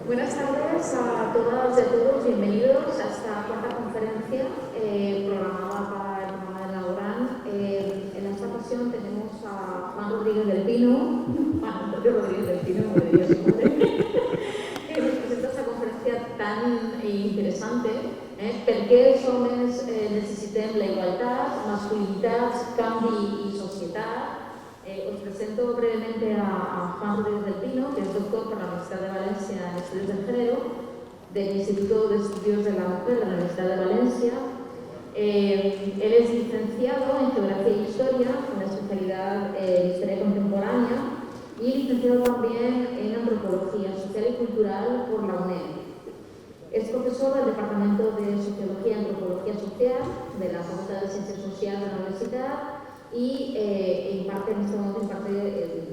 Buenas tardes a todas y a todos, bienvenidos a esta cuarta conferencia programada para el programa de Laborán. En esta ocasión tenemos a Juan Rodríguez del Pino, Juan Antonio Rodríguez del Pino, como diría su madre, que nos presenta esta conferencia tan interesante, per què els homes necessitem la igualtat, masculinitats, canvi i societat. Os presento brevemente a Juan Rodríguez del Pino, que es doctor por la Universidad de Valencia en Estudios de Género, del Instituto de Estudios de la Mujer de la Universidad de Valencia. Él es licenciado en Geografía e Historia, con especialidad en Historia Contemporánea, y licenciado también en Antropología Social y Cultural por la UNED. Es profesor del Departamento de Sociología y Antropología Social de la Facultad de Ciencias Sociales de la Universidad y imparte en este momento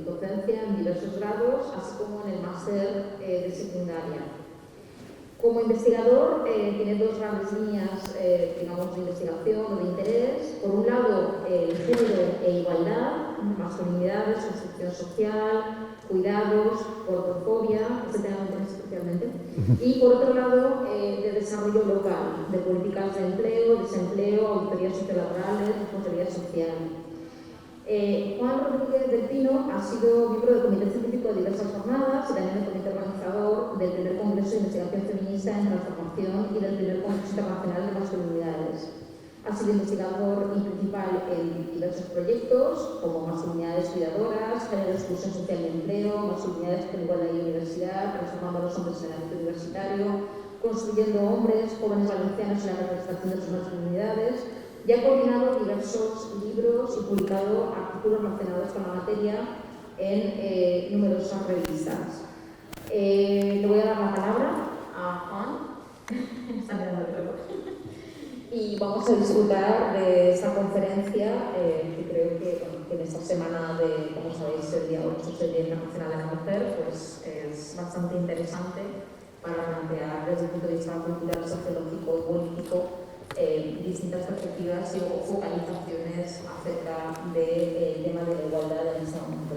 docencia en diversos grados, así como en el máster de secundaria. Como investigador tiene dos grandes líneas digamos, de investigación o de interés. Por un lado, el género e igualdad, masculinidades, construcción social, cuidados, gordofobia, este tema me interesa especialmente. Y por otro lado, de desarrollo local, de políticas de empleo, desempleo, auditorías sociolaborales, responsabilidad social. Juan Rodríguez del Pino ha sido miembro del Comité Científico de diversas jornadas y también del Comité Organizador del primer Congreso de Investigación Feminista en Transformación y del primer Congreso Internacional de Masculinidades. Ha sido investigador y principal en diversos proyectos como Masculinidades Cuidadoras, Género, Exclusión Social y Empleo, Masculinidades con Igualdad y Universidad, Transformando a los Hombres en el ámbito universitario, Construyendo Hombres, Jóvenes Valencianos y la representación de sus masculinidades, y ha coordinado diversos libros y publicado artículos relacionados con la materia en numerosas revistas. Le voy a dar la palabra a Juan. Está mirando el reloj. Y vamos a disfrutar de esta conferencia que creo que en esta semana de, como sabéis, el día 8 es el Día Internacional de la Mujer, pues es bastante interesante para plantear desde el punto de vista cultural, sociológico y político distintas perspectivas y focalizaciones acerca del tema de la igualdad en este momento.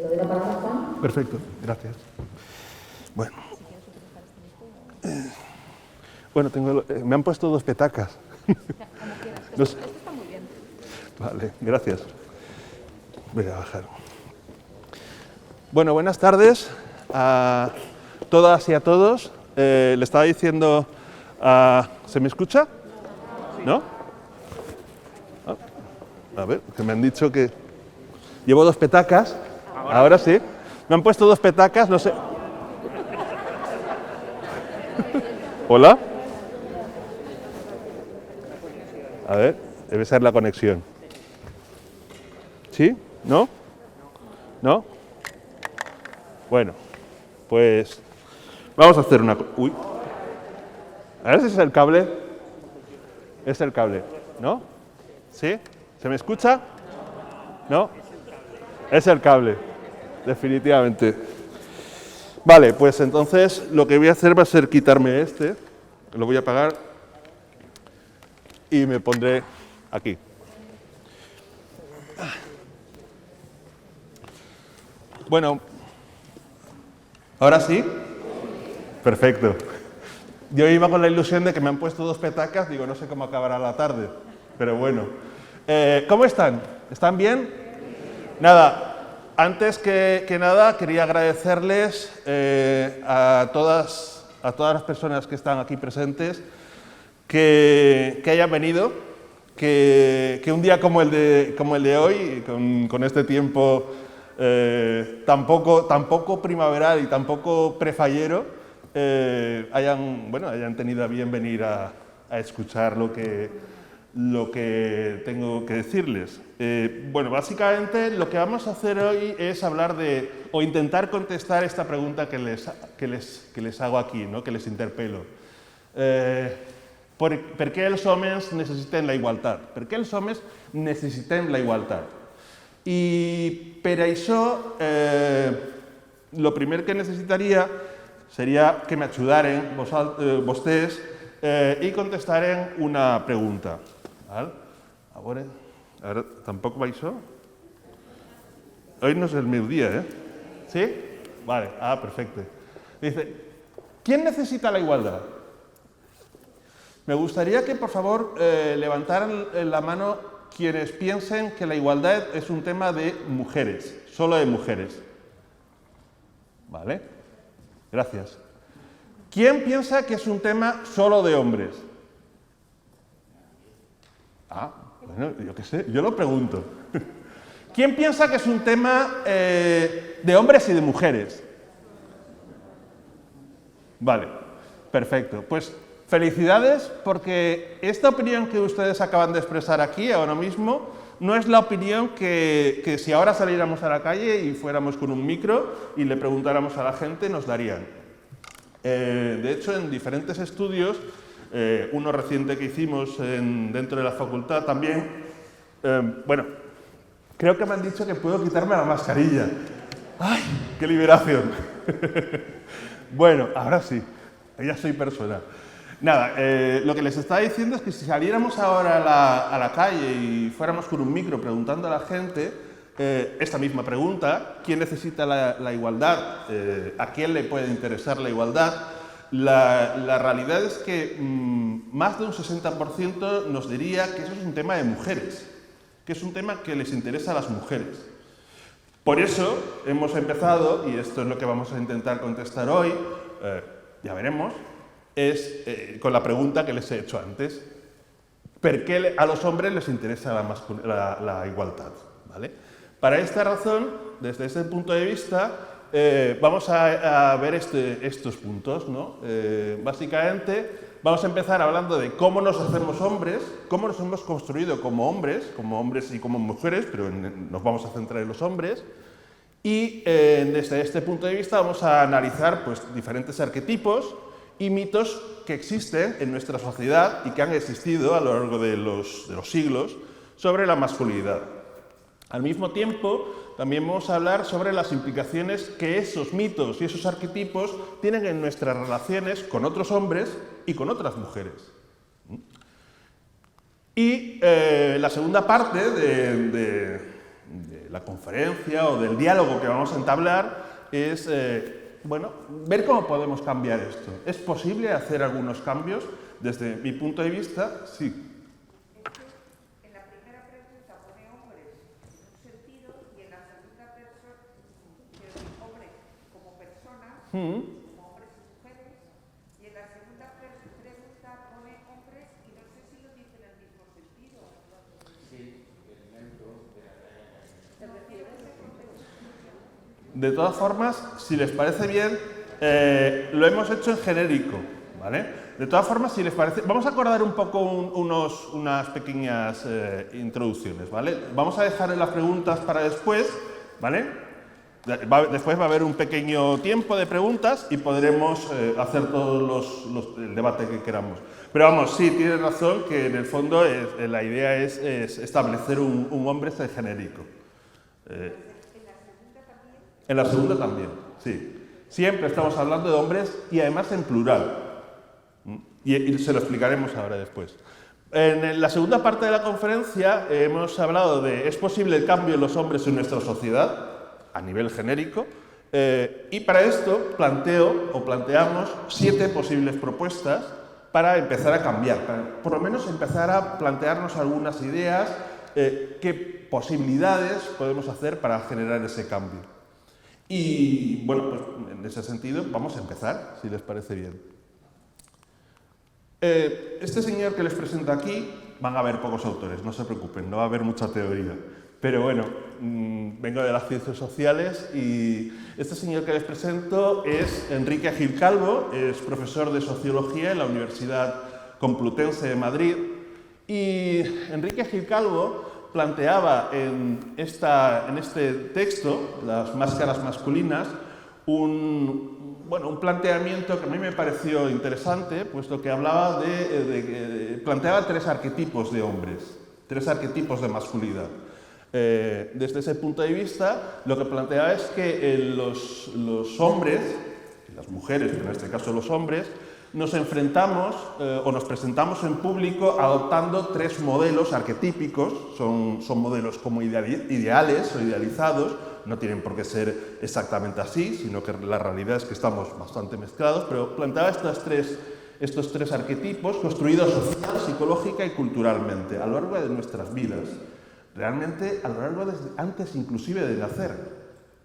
¿Lo doy la palabra a Juan? Perfecto, gracias. Bueno, me han puesto dos petacas. Como quieras, esto está muy bien. Vale, gracias. Voy a bajar. Bueno, buenas tardes a todas y a todos. Le estaba diciendo ¿se me escucha? ¿No? A ver, que me han dicho que llevo dos petacas. Ahora sí. Me han puesto dos petacas, no sé. ¿Hola? A ver, debe ser la conexión. ¿Sí? ¿No? ¿No? Bueno, pues vamos a hacer una... Uy. A ver si es el cable. Es el cable, ¿no? ¿Sí? ¿Se me escucha? ¿No? Es el cable, definitivamente. Vale, pues entonces lo que voy a hacer va a ser quitarme este, lo voy a apagar y me pondré aquí. Bueno, ¿ahora sí? Perfecto. Yo iba con la ilusión de que me han puesto dos petacas, digo, no sé cómo acabará la tarde, pero bueno. ¿Cómo están? ¿Están bien? Nada, antes que nada quería agradecerles a todas las personas que están aquí presentes que hayan venido, que un día como el de hoy, con este tiempo tampoco primaveral y tampoco prefallero, hayan tenido a bien venir a escuchar lo que tengo que decirles. Bueno, básicamente lo que vamos a hacer hoy es hablar o intentar contestar esta pregunta que les hago aquí, ¿no? Que les interpelo. Per què els homes necessiten la igualtat? Per què els homes necessitem la igualtat? I per això, el primer que necessitaria sería que me ayudaren vostès y contestaren una pregunta. ¿Vale? Ahora tampoco va això? Hoy no es el meu día, ¿eh? ¿Sí? Vale, perfecto. Dice, ¿quién necesita la igualdad? Me gustaría que, por favor, levantaran la mano quienes piensen que la igualdad es un tema de mujeres, solo de mujeres. ¿Vale? Gracias. ¿Quién piensa que es un tema solo de hombres? Ah, bueno, yo qué sé, yo lo pregunto. ¿Quién piensa que es un tema de hombres y de mujeres? Vale, perfecto. Pues felicidades, porque esta opinión que ustedes acaban de expresar aquí, ahora mismo, no es la opinión que si ahora saliéramos a la calle y fuéramos con un micro y le preguntáramos a la gente, nos darían. De hecho, en diferentes estudios, uno reciente que hicimos dentro de la facultad también, bueno, creo que me han dicho que puedo quitarme la mascarilla. ¡Ay, qué liberación! Bueno, ahora sí, ya soy persona. Nada, lo que les estaba diciendo es que si saliéramos ahora a la calle y fuéramos con un micro preguntando a la gente esta misma pregunta, ¿quién necesita la igualdad? ¿A quién le puede interesar la igualdad? La realidad es que más de un 60% nos diría que eso es un tema de mujeres, que es un tema que les interesa a las mujeres. Por eso hemos empezado, y esto es lo que vamos a intentar contestar hoy, ya veremos, es con la pregunta que les he hecho antes. ¿Por qué a los hombres les interesa la igualdad? ¿Vale? Para esta razón, desde este punto de vista, vamos a ver estos puntos, ¿no? Básicamente, vamos a empezar hablando de cómo nos hacemos hombres, cómo nos hemos construido como hombres y como mujeres, pero nos vamos a centrar en los hombres. Y desde este punto de vista vamos a analizar pues, diferentes arquetipos y mitos que existen en nuestra sociedad y que han existido a lo largo de los siglos sobre la masculinidad. Al mismo tiempo, también vamos a hablar sobre las implicaciones que esos mitos y esos arquetipos tienen en nuestras relaciones con otros hombres y con otras mujeres. Y la segunda parte de la conferencia o del diálogo que vamos a entablar es bueno, ver cómo podemos cambiar esto. ¿Es posible hacer algunos cambios? Desde mi punto de vista, sí. En la primera pregunta pone hombres en un sentido y en la segunda hombres como personas, como hombres y mujeres, y en la segunda pregunta pone hombres y no sé si lo dice en el mismo sentido. Sí, elementos de la De todas formas, si les parece bien, lo hemos hecho en genérico, ¿vale? De todas formas, si les parece, vamos a acordar un poco unas pequeñas introducciones, ¿vale? Vamos a dejar las preguntas para después, ¿vale? Después va a haber un pequeño tiempo de preguntas y podremos hacer todo el debate que queramos. Pero vamos, sí, tienes razón que en el fondo la idea es establecer un hombre genérico. En la segunda también, sí. Siempre estamos hablando de hombres y además en plural. Y se lo explicaremos ahora después. En la segunda parte de la conferencia hemos hablado de ¿es posible el cambio en los hombres en nuestra sociedad? A nivel genérico. Y para esto planteamos 7 posibles propuestas para empezar a cambiar, para por lo menos empezar a plantearnos algunas ideas, qué posibilidades podemos hacer para generar ese cambio. Y bueno, pues en ese sentido vamos a empezar, si les parece bien. Este señor que les presento aquí, van a haber pocos autores, no se preocupen, no va a haber mucha teoría. Pero bueno, vengo de las ciencias sociales y este señor que les presento es Enrique Gil Calvo, es profesor de Sociología en la Universidad Complutense de Madrid. Y Enrique Gil Calvo planteaba en este texto, Las máscaras masculinas, un planteamiento que a mí me pareció interesante, puesto que hablaba planteaba 3 arquetipos de hombres, 3 arquetipos de masculinidad. Desde ese punto de vista, lo que planteaba es que los hombres, y las mujeres, pero en este caso los hombres, nos enfrentamos o nos presentamos en público adoptando 3 modelos arquetípicos, son modelos como ideales o idealizados, no tienen por qué ser exactamente así, sino que la realidad es que estamos bastante mezclados, pero planteaba estos tres arquetipos construidos social, psicológica y culturalmente a lo largo de nuestras vidas. Realmente a lo largo de antes inclusive de nacer.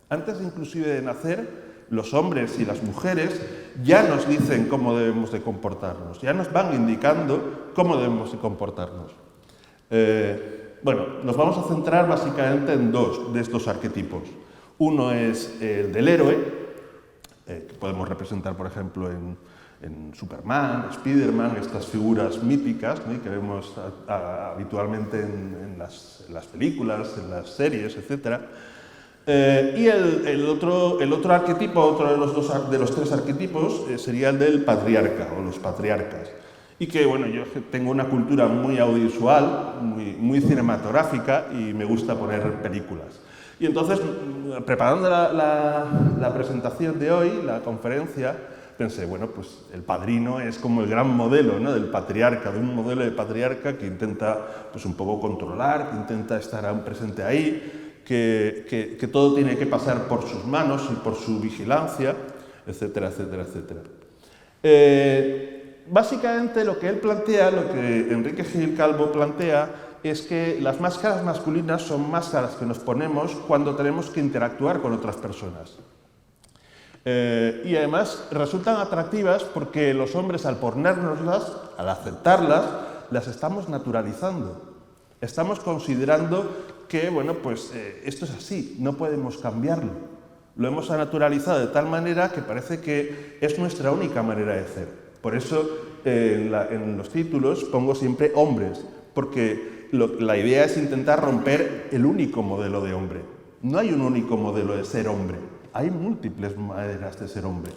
Antes inclusive de nacer, los hombres y las mujeres ya nos dicen cómo debemos de comportarnos, ya nos van indicando cómo debemos de comportarnos. Bueno, nos vamos a centrar básicamente en dos de estos arquetipos. Uno es el del héroe, que podemos representar, por ejemplo, en Superman, Spiderman, estas figuras míticas, ¿no?, que vemos habitualmente en las películas, en las series, etc. Y el otro arquetipo, otro de los tres arquetipos, sería el del patriarca o los patriarcas. Y que, bueno, yo tengo una cultura muy audiovisual, muy cinematográfica y me gusta poner películas. Y entonces, preparando la presentación de hoy, la conferencia, pensé, bueno, pues El Padrino es como el gran modelo, ¿no?, del patriarca, de un modelo de patriarca que intenta, pues, un poco controlar, que intenta estar presente ahí, que todo tiene que pasar por sus manos y por su vigilancia, etcétera, etcétera, etcétera. Básicamente lo que él plantea, lo que Enrique Gil Calvo plantea, es que las máscaras masculinas son máscaras que nos ponemos cuando tenemos que interactuar con otras personas. Y además resultan atractivas porque los hombres, al ponérnoslas, al aceptarlas, las estamos naturalizando. Estamos considerando que, bueno, pues esto es así, no podemos cambiarlo. Lo hemos naturalizado de tal manera que parece que es nuestra única manera de ser. Por eso en los títulos pongo siempre hombres, porque la idea es intentar romper el único modelo de hombre. No hay un único modelo de ser hombre, hay múltiples maneras de ser hombre.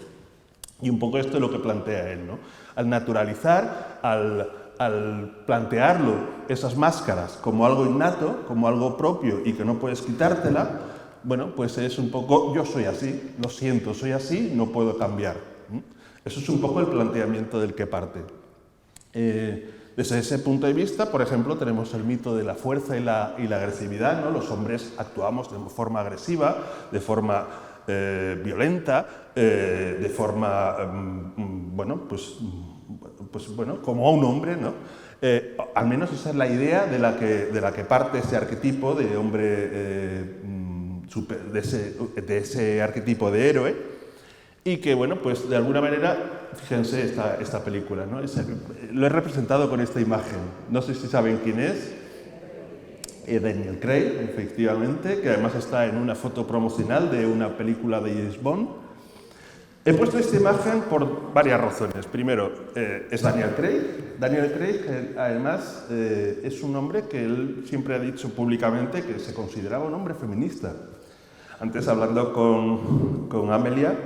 Y un poco esto es lo que plantea él, ¿no? Al naturalizar, al plantearlo, esas máscaras, como algo innato, como algo propio y que no puedes quitártela, bueno, pues es un poco, yo soy así, lo siento, soy así, no puedo cambiar. Eso es un poco el planteamiento del que parte. Desde ese punto de vista, por ejemplo, tenemos el mito de la fuerza y la agresividad, ¿no? Los hombres actuamos de forma agresiva, de forma violenta, de forma, bueno, pues bueno, como un hombre, ¿no? Al menos esa es la idea de la que parte ese arquetipo de hombre, de ese arquetipo de héroe. Y que, bueno, pues de alguna manera, fíjense esta película, ¿no? Lo he representado con esta imagen. No sé si saben quién es. Daniel Craig, efectivamente, que además está en una foto promocional de una película de James Bond. He puesto esta imagen por varias razones. Primero, es Daniel Craig. Daniel Craig, además, es un hombre que él siempre ha dicho públicamente que se consideraba un hombre feminista. Antes, hablando con Amelia,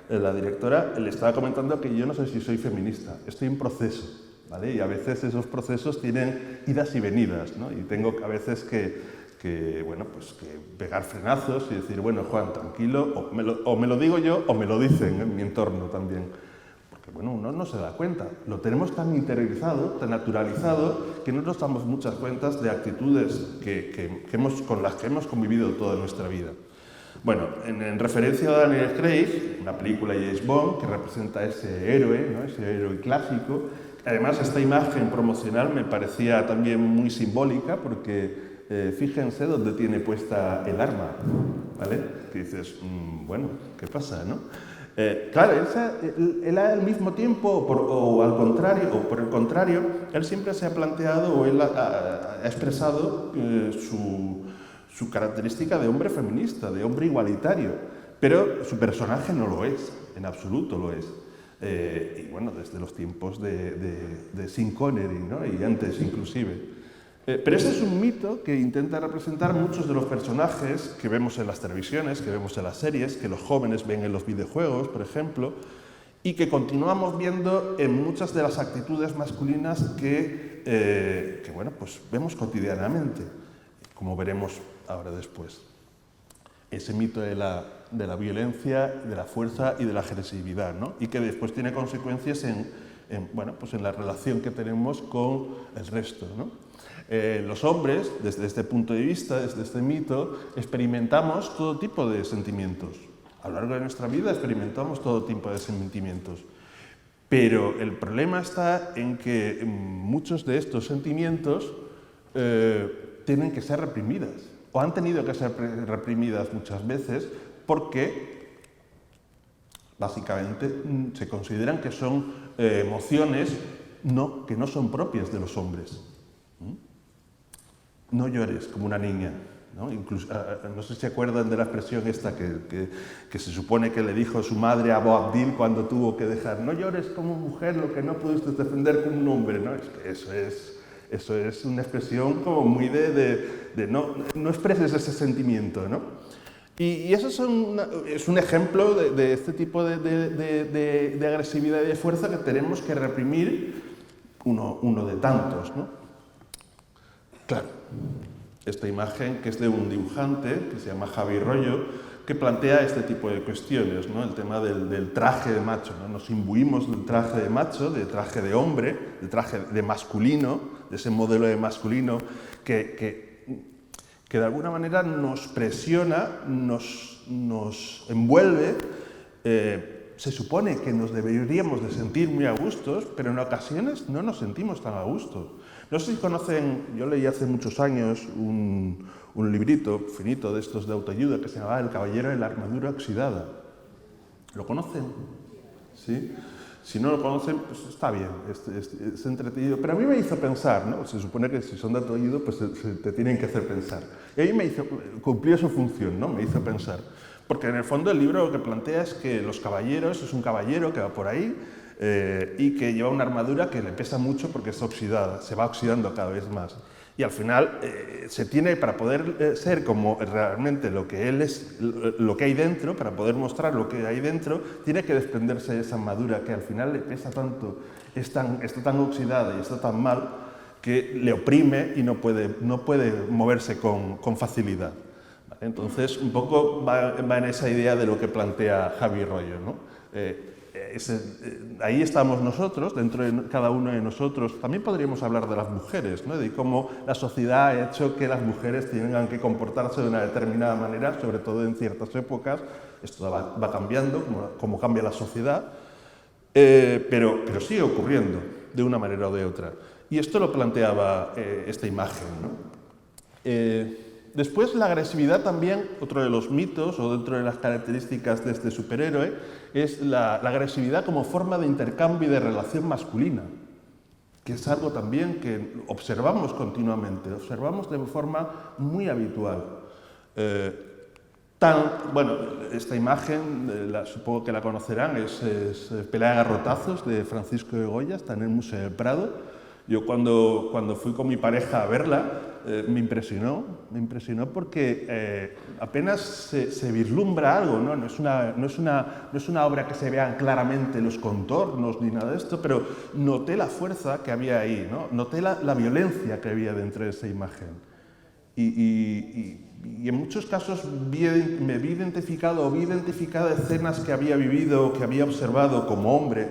la directora, le estaba comentando que yo no sé si soy feminista, estoy en proceso, ¿vale? Y a veces esos procesos tienen idas y venidas, ¿no? Y tengo a veces que bueno, pues que pegar frenazos y decir, bueno, Juan, tranquilo, o me lo digo yo o me lo dicen en mi entorno también. Porque, bueno, uno no se da cuenta. Lo tenemos tan interiorizado, tan naturalizado, que no nos damos muchas cuentas de actitudes con las que hemos convivido toda nuestra vida. Bueno, en referencia a Daniel Craig, una película de James Bond que representa ese héroe, ¿no?, ese héroe clásico. Además, esta imagen promocional me parecía también muy simbólica porque fíjense dónde tiene puesta el arma, ¿vale? Que dices, bueno, ¿qué pasa, no? Claro, él al mismo tiempo, o por el contrario, él siempre se ha planteado, o él ha expresado su característica de hombre feminista, de hombre igualitario, pero su personaje no lo es, en absoluto lo es. Y bueno, desde los tiempos de Sean Connery, ¿no?, y antes inclusive. Pero ese es un mito que intenta representar muchos de los personajes que vemos en las televisiones, que vemos en las series, que los jóvenes ven en los videojuegos, por ejemplo, y que continuamos viendo en muchas de las actitudes masculinas que bueno, pues vemos cotidianamente, como veremos ahora después. Ese mito de la violencia, de la fuerza y de la agresividad, ¿no? Y que después tiene consecuencias bueno, pues en la relación que tenemos con el resto, ¿no? Los hombres, desde este punto de vista, desde este mito, experimentamos todo tipo de sentimientos. A lo largo de nuestra vida experimentamos todo tipo de sentimientos. Pero el problema está en que muchos de estos sentimientos tienen que ser reprimidas, o han tenido que ser reprimidas muchas veces, porque básicamente se consideran que son emociones que no son propias de los hombres. No llores como una niña, ¿no? Incluso, no sé si se acuerdan de la expresión esta que se supone que le dijo su madre a Boabdil cuando tuvo que dejar: no llores como mujer lo que no pudiste defender como un hombre, ¿no? Es que eso es una expresión como muy de no expreses ese sentimiento, ¿no? Y eso es un ejemplo de este tipo de agresividad y de fuerza que tenemos que reprimir, uno de tantos, ¿no? Claro, esta imagen, que es de un dibujante que se llama Javi Rollo, que plantea este tipo de cuestiones, ¿no? El tema del traje de macho, ¿no? Nos imbuimos del traje de macho, de traje de hombre, de traje de masculino, de ese modelo de masculino que de alguna manera nos presiona, nos envuelve. Se supone que nos deberíamos de sentir muy a gustos, pero en ocasiones no nos sentimos tan a gusto. No sé si conocen, yo leí hace muchos años un librito finito de estos de autoayuda que se llamaba El caballero de la armadura oxidada. ¿Lo conocen? ¿Sí? Si no lo conocen, pues está bien, es entretenido. Pero a mí me hizo pensar, ¿no? Se supone que si son de autoayuda, pues te tienen que hacer pensar. Y a mí cumplió su función, ¿no? Me hizo pensar. Porque en el fondo el libro lo que plantea es que los caballeros, es un caballero que va por ahí y que lleva una armadura que le pesa mucho porque es oxidada, se va oxidando cada vez más. Y al final se tiene, para poder ser como realmente lo que él es, lo que hay dentro, para poder mostrar lo que hay dentro, tiene que desprenderse de esa armadura que al final le pesa tanto, está tan oxidada y está tan mal que le oprime y no puede moverse con facilidad. ¿Vale? Entonces, un poco va en esa idea de lo que plantea Javi Rollo, ¿no? Ahí estamos nosotros, dentro de cada uno de nosotros. También podríamos hablar de las mujeres, ¿no? De cómo la sociedad ha hecho que las mujeres tengan que comportarse de una determinada manera, sobre todo en ciertas épocas. Esto va cambiando, como cambia la sociedad, pero sigue ocurriendo de una manera o de otra. Y esto lo planteaba esta imagen, ¿no? Después, la agresividad también, otro de los mitos o dentro de las características de este superhéroe, es la agresividad como forma de intercambio y de relación masculina, que es algo también que observamos continuamente, observamos de forma muy habitual. Bueno, esta imagen, supongo que la conocerán, es Pelea de garrotazos de Francisco de Goya, está en el Museo del Prado. Yo cuando fui con mi pareja a verla, me impresionó porque apenas se vislumbra algo, ¿no? No es una obra que se vean claramente los contornos ni nada de esto, pero noté la fuerza que había ahí, ¿no? Noté la violencia que había dentro de esa imagen. Y en muchos casos me vi identificado escenas que había vivido, que había observado como hombre,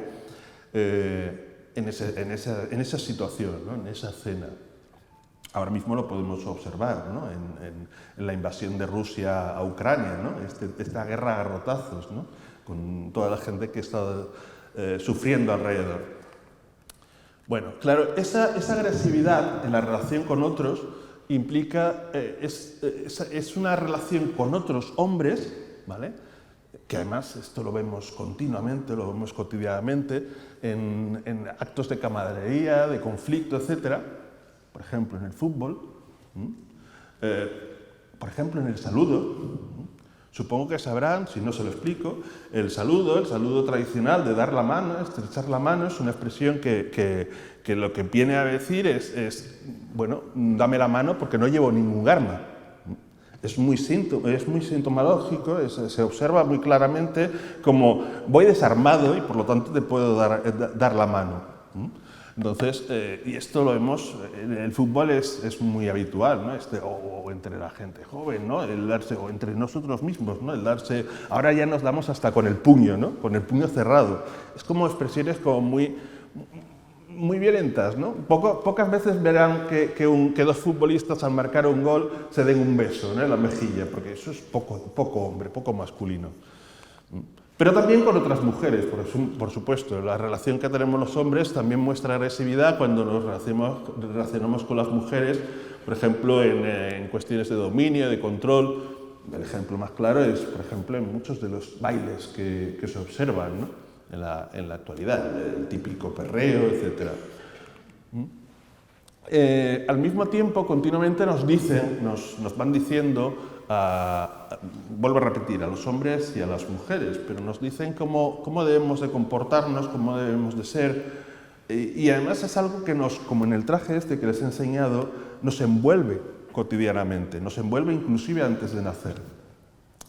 en esa situación, ¿no? En esa escena. Ahora mismo lo podemos observar, ¿no? en la invasión de Rusia a Ucrania, ¿no? Esta guerra a garrotazos, ¿no? Con toda la gente que está sufriendo alrededor. Bueno, claro, esa agresividad en la relación con otros implica, es una relación con otros hombres, ¿vale? Que además esto lo vemos continuamente, lo vemos cotidianamente en actos de camaradería, de conflicto, etc. Por ejemplo, en el fútbol, por ejemplo, en el saludo. Supongo que sabrán, si no se lo explico, el saludo tradicional de dar la mano, estrechar la mano, es una expresión que lo que viene a decir es, bueno, dame la mano porque no llevo ningún arma. Es muy sintomatológico, se observa muy claramente como voy desarmado y por lo tanto te puedo dar la mano. Entonces, y esto lo vemos, en el fútbol es muy habitual, ¿no? O entre la gente joven, ¿no? El darse, o entre nosotros mismos, ¿no? El darse, ahora ya nos damos hasta con el puño, ¿no? Con el puño cerrado. Es como expresiones como muy muy violentas, ¿no? Pocas veces verán que dos futbolistas al marcar un gol se den un beso, ¿no?, en la mejilla, porque eso es poco hombre, poco masculino. Pero también con otras mujeres, por supuesto. La relación que tenemos los hombres también muestra agresividad cuando nos relacionamos con las mujeres, por ejemplo, en cuestiones de dominio, de control. El ejemplo más claro es, por ejemplo, en muchos de los bailes que se observan, ¿no?, en la actualidad, el típico perreo, etc. Al mismo tiempo, continuamente nos van diciendo, vuelvo a repetir, a los hombres y a las mujeres, pero nos dicen cómo debemos de comportarnos, cómo debemos de ser, y además es algo que como en el traje este que les he enseñado, nos envuelve cotidianamente, nos envuelve inclusive antes de nacer.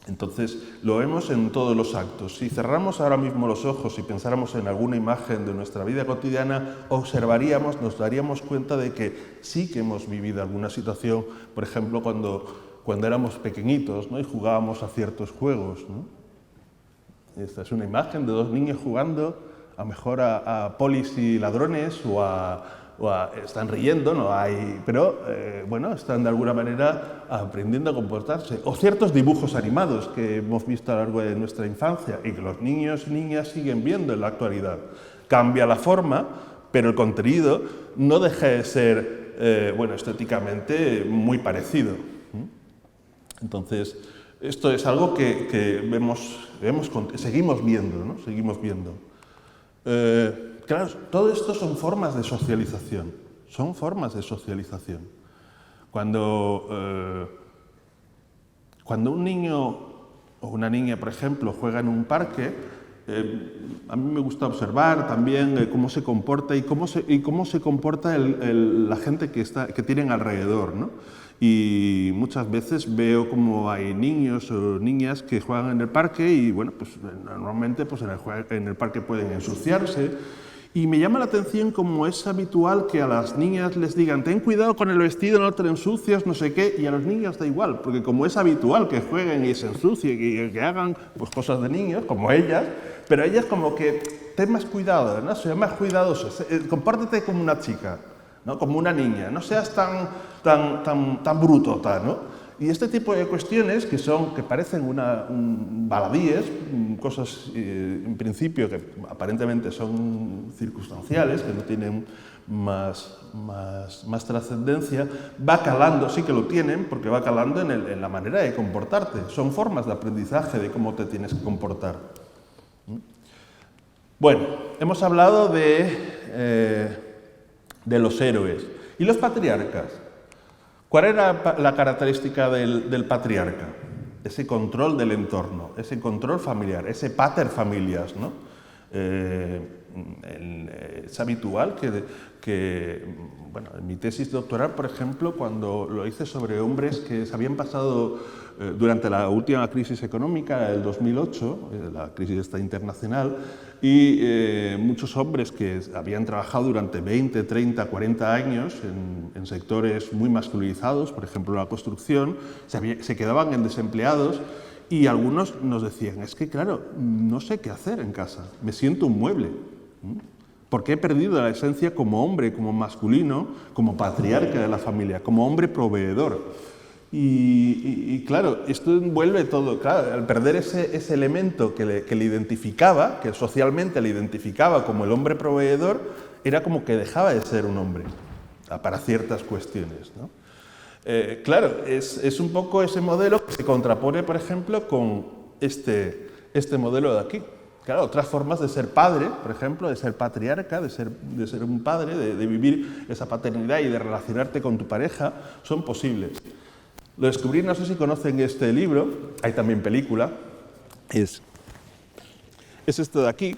Entonces, lo vemos en todos los actos. Si cerramos ahora mismo los ojos y pensáramos en alguna imagen de nuestra vida cotidiana, observaríamos, nos daríamos cuenta de que sí que hemos vivido alguna situación, por ejemplo, cuando éramos pequeñitos, ¿no?, y jugábamos a ciertos juegos, ¿no? Esta es una imagen de dos niños jugando, a lo mejor a polis y ladrones, están riendo, pero bueno, están de alguna manera aprendiendo a comportarse. O ciertos dibujos animados que hemos visto a lo largo de nuestra infancia y que los niños y niñas siguen viendo en la actualidad. Cambia la forma, pero el contenido no deja de ser, bueno, estéticamente muy parecido. Entonces, esto es algo que seguimos viendo, ¿no? Seguimos viendo. Claro, todo esto son formas de socialización, Cuando un niño o una niña, por ejemplo, juega en un parque, a mí me gusta observar también cómo se comporta y cómo se comporta la gente que tienen alrededor, ¿no? Y muchas veces veo como hay niños o niñas que juegan en el parque y, bueno, pues normalmente pues en el parque pueden ensuciarse. Y me llama la atención como es habitual que a las niñas les digan ten cuidado con el vestido, no te lo ensucias, no sé qué, y a los niños da igual, porque como es habitual que jueguen y se ensucien y que hagan pues, cosas de niños, como ellas, pero ellas como que ten más cuidado, ¿no? Sean más cuidadosos, compórtate como una chica, ¿no?, como una niña, no seas tan brutota, ¿no? Y este tipo de cuestiones que parecen baladíes, cosas en principio que aparentemente son circunstanciales, que no tienen más trascendencia, va calando, sí que lo tienen, porque va calando en la manera de comportarte. Son formas de aprendizaje de cómo te tienes que comportar. Bueno, hemos hablado de los héroes. ¿Y los patriarcas? ¿Cuál era la característica del patriarca? Ese control del entorno, ese control familiar, ese pater familias, ¿no? Es habitual bueno, en mi tesis doctoral, por ejemplo, cuando lo hice sobre hombres que se habían pasado durante la última crisis económica del 2008, la crisis esta internacional, y muchos hombres que habían trabajado durante 20, 30, 40 años en sectores muy masculinizados, por ejemplo la construcción, se quedaban en desempleados y algunos nos decían, es que claro, no sé qué hacer en casa, me siento un mueble, porque he perdido la esencia como hombre, como masculino, como patriarca de la familia, como hombre proveedor. Y claro, esto envuelve todo. Claro, al perder ese elemento que le identificaba, que socialmente le identificaba como el hombre proveedor, era como que dejaba de ser un hombre para ciertas cuestiones, ¿no? Claro, es un poco ese modelo que se contrapone, por ejemplo, con este modelo de aquí. Claro, otras formas de ser padre, por ejemplo, de ser patriarca, de ser un padre, de vivir esa paternidad y de relacionarte con tu pareja, son posibles. Lo descubrí, no sé si conocen este libro, hay también película, es esto de aquí,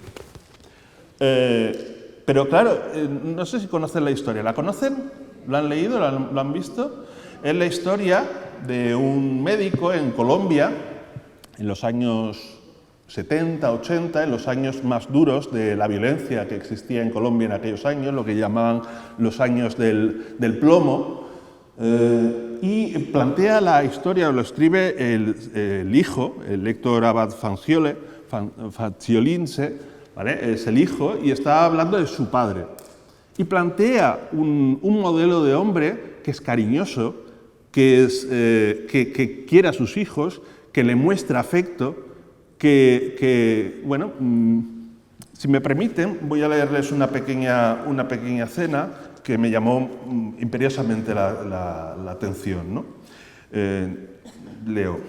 pero claro, no sé si conocen la historia. ¿La conocen? ¿Lo han leído? ¿Lo han visto? Es la historia de un médico en Colombia, en los años 70, 80, en los años más duros de la violencia que existía en Colombia en aquellos años, lo que llamaban los años del plomo, y plantea la historia, lo escribe el hijo, el Héctor Abad Faciolince, ¿vale? Es el hijo, y está hablando de su padre. y plantea un modelo de hombre que es cariñoso, que quiere a sus hijos, que le muestra afecto, bueno, si me permiten, voy a leerles una pequeña cena que me llamó imperiosamente la atención, ¿no? Leo.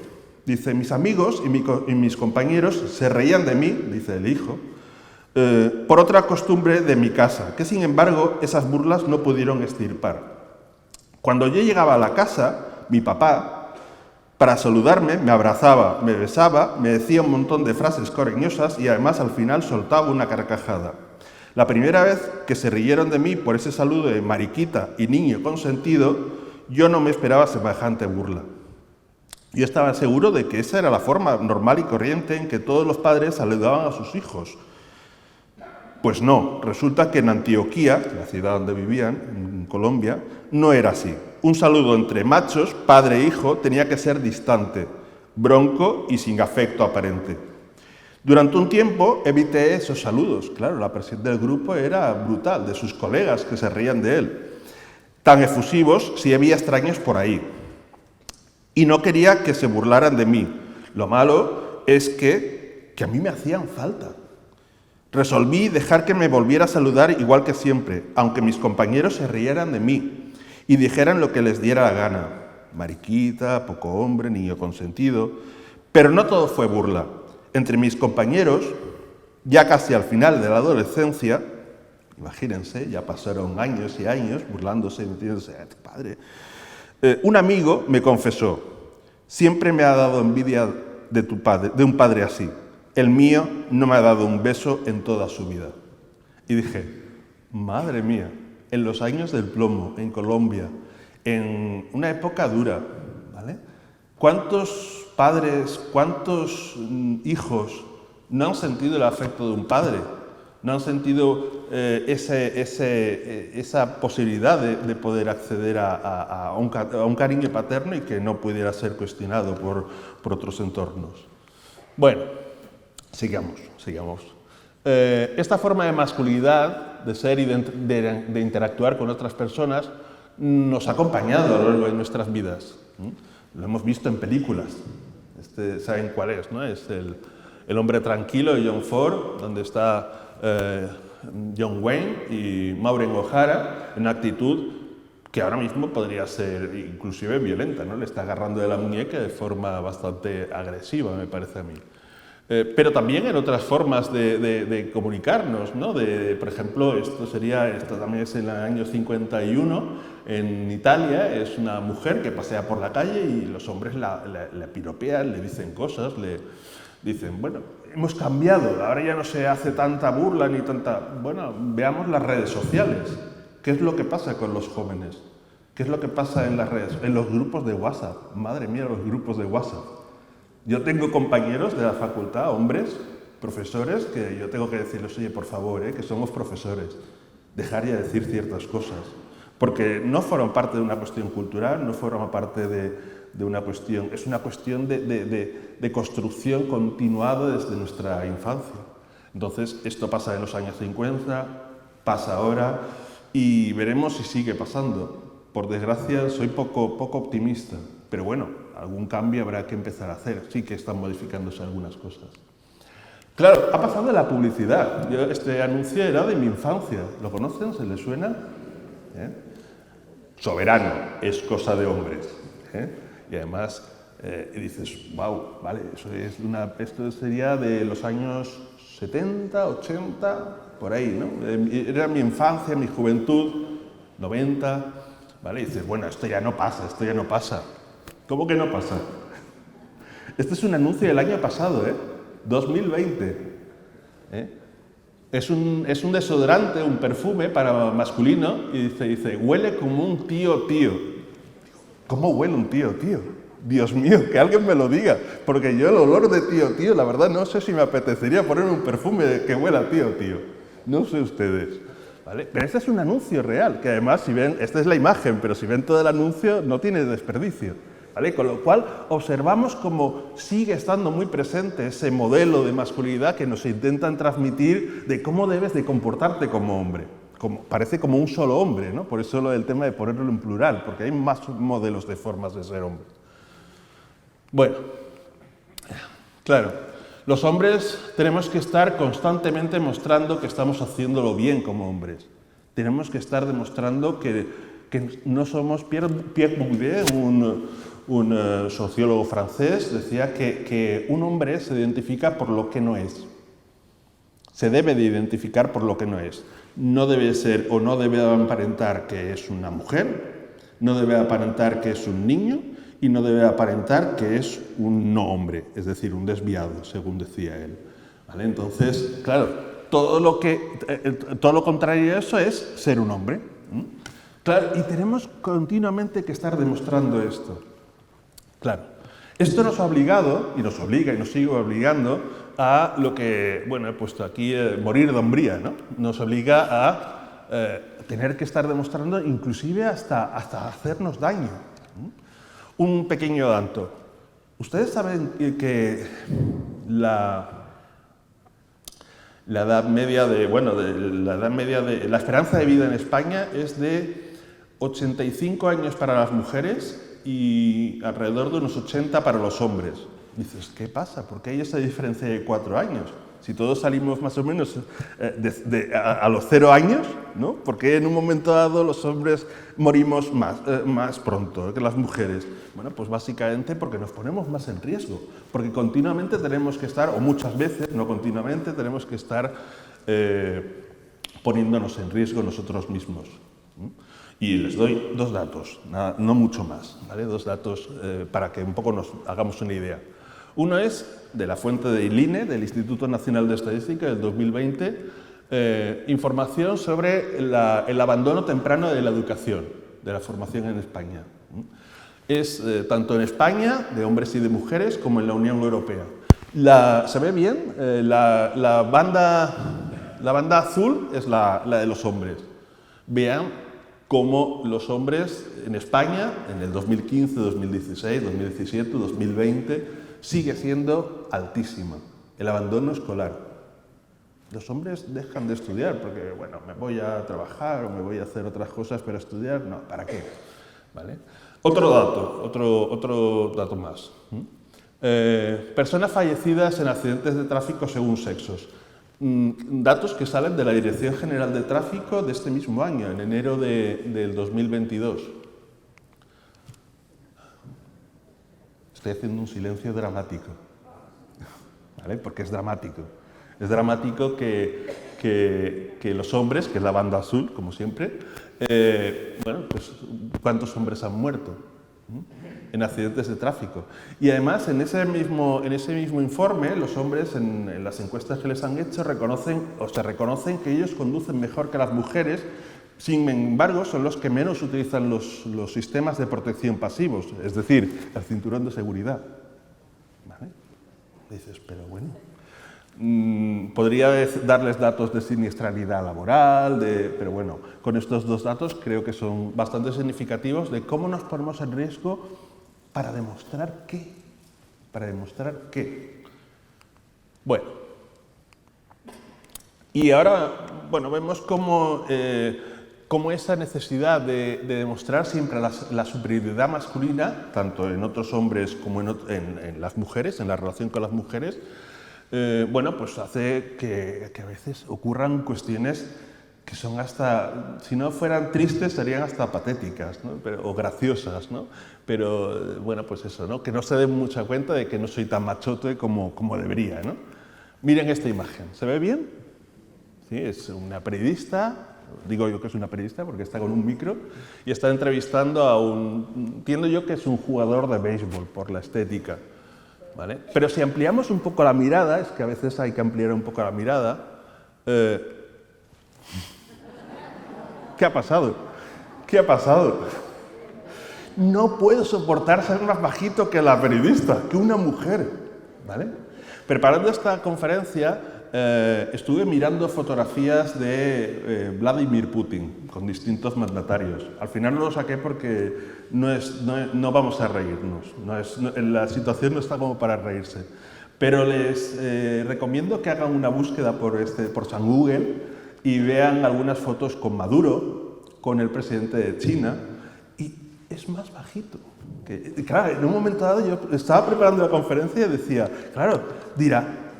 Dice, mis amigos y mis compañeros se reían de mí, dice el hijo, por otra costumbre de mi casa, que sin embargo esas burlas no pudieron extirpar. Cuando yo llegaba a la casa, mi papá, para saludarme, me abrazaba, me besaba, me decía un montón de frases cariñosas y además al final soltaba una carcajada. La primera vez que se rieron de mí por ese saludo de mariquita y niño consentido, yo no me esperaba semejante burla. Yo estaba seguro de que esa era la forma normal y corriente en que todos los padres saludaban a sus hijos. Pues no, resulta que en Antioquía, la ciudad donde vivían, en Colombia, no era así. Un saludo entre machos, padre e hijo, tenía que ser distante, bronco y sin afecto aparente. Durante un tiempo evité esos saludos. Claro, la presión del grupo era brutal, de sus colegas que se reían de él. Tan efusivos si había extraños por ahí. Y no quería que se burlaran de mí. Lo malo es que a mí me hacían falta. Resolví dejar que me volviera a saludar igual que siempre, aunque mis compañeros se rieran de mí y dijeran lo que les diera la gana. Mariquita, poco hombre, niño consentido. Pero no todo fue burla. Entre mis compañeros, ya casi al final de la adolescencia, imagínense, ya pasaron años y años burlándose y metiéndose a tu padre, un amigo me confesó, siempre me ha dado envidia de un padre así. El mío no me ha dado un beso en toda su vida. Y dije, madre mía, en los años del plomo, en Colombia, en una época dura, ¿vale? ¿Cuántos padres, cuántos hijos no han sentido el afecto de un padre? No han sentido esa posibilidad de poder acceder a un cariño paterno y que no pudiera ser cuestionado por otros entornos. Bueno, sigamos. Esta forma de masculinidad, de ser y de interactuar con otras personas, nos ha acompañado a lo largo de nuestras vidas. Lo hemos visto en películas. ¿Saben cuál es, no? Es El hombre tranquilo de John Ford, donde está John Wayne y Maureen O'Hara en una actitud que ahora mismo podría ser inclusive violenta, ¿no? Le está agarrando de la muñeca de forma bastante agresiva, me parece a mí. Pero también en otras formas de comunicarnos, ¿no? Por ejemplo, esto también es en el año 51, en Italia, es una mujer que pasea por la calle y los hombres la piropean, le dicen cosas, le dicen, bueno, hemos cambiado, ahora ya no se hace tanta burla ni tanta... Bueno, veamos las redes sociales. ¿Qué es lo que pasa con los jóvenes? ¿Qué es lo que pasa en las redes? En los grupos de WhatsApp. Madre mía, los grupos de WhatsApp. Yo tengo compañeros de la facultad, hombres, profesores, que yo tengo que decirles, oye, por favor, que somos profesores, dejar ya de decir ciertas cosas, porque no forman parte de una cuestión cultural, no forman parte de una cuestión, es una cuestión de construcción continuada desde nuestra infancia. Entonces, esto pasa en los años 50, pasa ahora, y veremos si sigue pasando. Por desgracia, soy poco optimista, pero bueno, algún cambio habrá que empezar a hacer. Sí que están modificándose algunas cosas. Claro, ha pasado de la publicidad. Este anuncio era de mi infancia. ¿Lo conocen? ¿Se les suena? Soberano, es cosa de hombres. Y además dices, wow, vale, esto sería de los años 70, 80, por ahí, ¿no? Era mi infancia, mi juventud, 90, ¿vale? Y dices, bueno, esto ya no pasa. ¿Cómo que no pasa? Este es un anuncio del año pasado, 2020. Es un desodorante, un perfume para masculino y dice, huele como un tío. ¿Cómo huele un tío? Dios mío, que alguien me lo diga, porque yo el olor de tío, la verdad no sé si me apetecería poner un perfume que huela a tío. No sé ustedes, ¿vale? Pero este es un anuncio real, que además, si ven, esta es la imagen, pero si ven todo el anuncio no tiene desperdicio, ¿vale? Con lo cual observamos cómo sigue estando muy presente ese modelo de masculinidad que nos intentan transmitir de cómo debes de comportarte como hombre, parece como un solo hombre, ¿no? Por eso el tema de ponerlo en plural, porque hay más modelos de formas de ser hombre. Bueno, claro, los hombres tenemos que estar constantemente mostrando que estamos haciéndolo bien como hombres. Tenemos que estar demostrando que no somos... Pierre Bourdieu, un sociólogo francés, decía que un hombre se identifica por lo que no es. Se debe de identificar por lo que no es. No debe ser o no debe aparentar que es una mujer, no debe aparentar que es un niño y no debe aparentar que es un no hombre, es decir, un desviado, según decía él. ¿Vale? Entonces, claro, todo lo contrario a eso es ser un hombre. Claro, y tenemos continuamente que estar demostrando esto. Claro, esto nos ha obligado, y nos obliga y nos sigue obligando, a lo que, bueno, he puesto aquí, morir de hombría, ¿no? Nos obliga a tener que estar demostrando, inclusive hasta hacernos daño. Un pequeño dato. Ustedes saben que la edad media la esperanza de vida en España es de 85 años para las mujeres y alrededor de unos 80 para los hombres. Dices, ¿qué pasa? ¿Por qué hay esa diferencia de 4 años? Si todos salimos más o menos a los 0 años, ¿no? ¿Por qué en un momento dado los hombres morimos más pronto que las mujeres? Bueno, pues básicamente porque nos ponemos más en riesgo, porque continuamente tenemos que estar, o muchas veces, no continuamente, tenemos que estar poniéndonos en riesgo nosotros mismos. Y les doy 2 datos, no mucho más, ¿vale? 2 datos para que un poco nos hagamos una idea. Uno es de la fuente del INE, del Instituto Nacional de Estadística, del 2020, información sobre el abandono temprano de la educación, de la formación en España. Es tanto en España, de hombres y de mujeres, como en la Unión Europea. ¿Se ve bien? La banda azul es la de los hombres. Vean cómo los hombres en España, en el 2015, 2016, 2017, 2020, sigue siendo altísima. El abandono escolar. Los hombres dejan de estudiar porque, bueno, me voy a trabajar o me voy a hacer otras cosas, pero estudiar, no, ¿para qué? ¿Vale? Otro dato más. Personas fallecidas en accidentes de tráfico según sexos. Datos que salen de la Dirección General de Tráfico de este mismo año, en enero del 2022. Estoy haciendo un silencio dramático, ¿vale? Porque es dramático. Es dramático que los hombres, que es la banda azul, como siempre, bueno, pues ¿cuántos hombres han muerto en accidentes de tráfico? Y además, en ese mismo informe, los hombres, en las encuestas que les han hecho, se reconocen que ellos conducen mejor que las mujeres. Sin embargo, son los que menos utilizan los sistemas de protección pasivos, es decir, el cinturón de seguridad. ¿Vale? Dices, pero bueno, podría darles datos de siniestralidad laboral, pero bueno, con estos 2 datos creo que son bastante significativos de cómo nos ponemos en riesgo para demostrar qué. Para demostrar qué. Bueno, y ahora, bueno, vemos cómo esa necesidad de demostrar siempre la superioridad masculina, tanto en otros hombres como en las mujeres, en la relación con las mujeres, bueno, pues hace que a veces ocurran cuestiones que son hasta, si no fueran tristes, serían hasta patéticas, ¿no? O graciosas, ¿no? Pero, bueno, pues eso, ¿no? Que no se den mucha cuenta de que no soy tan machote como debería, ¿no? Miren esta imagen, ¿se ve bien? Sí, es una periodista. Digo yo que es una periodista porque está con un micro y está entrevistando a entiendo yo que es un jugador de béisbol por la estética, ¿vale? Pero si ampliamos un poco la mirada, es que a veces hay que ampliar un poco la mirada. ¿Qué ha pasado? ¿Qué ha pasado? No puedo soportar ser más bajito que la periodista, que una mujer, ¿vale? Preparando esta conferencia, estuve mirando fotografías de Vladimir Putin con distintos mandatarios. Al final no lo saqué porque no vamos a reírnos. La situación no está como para reírse. Pero les recomiendo que hagan una búsqueda por San Google y vean algunas fotos con Maduro, con el presidente de China, y es más bajito. Claro, en un momento dado yo estaba preparando la conferencia y decía, claro, dirá,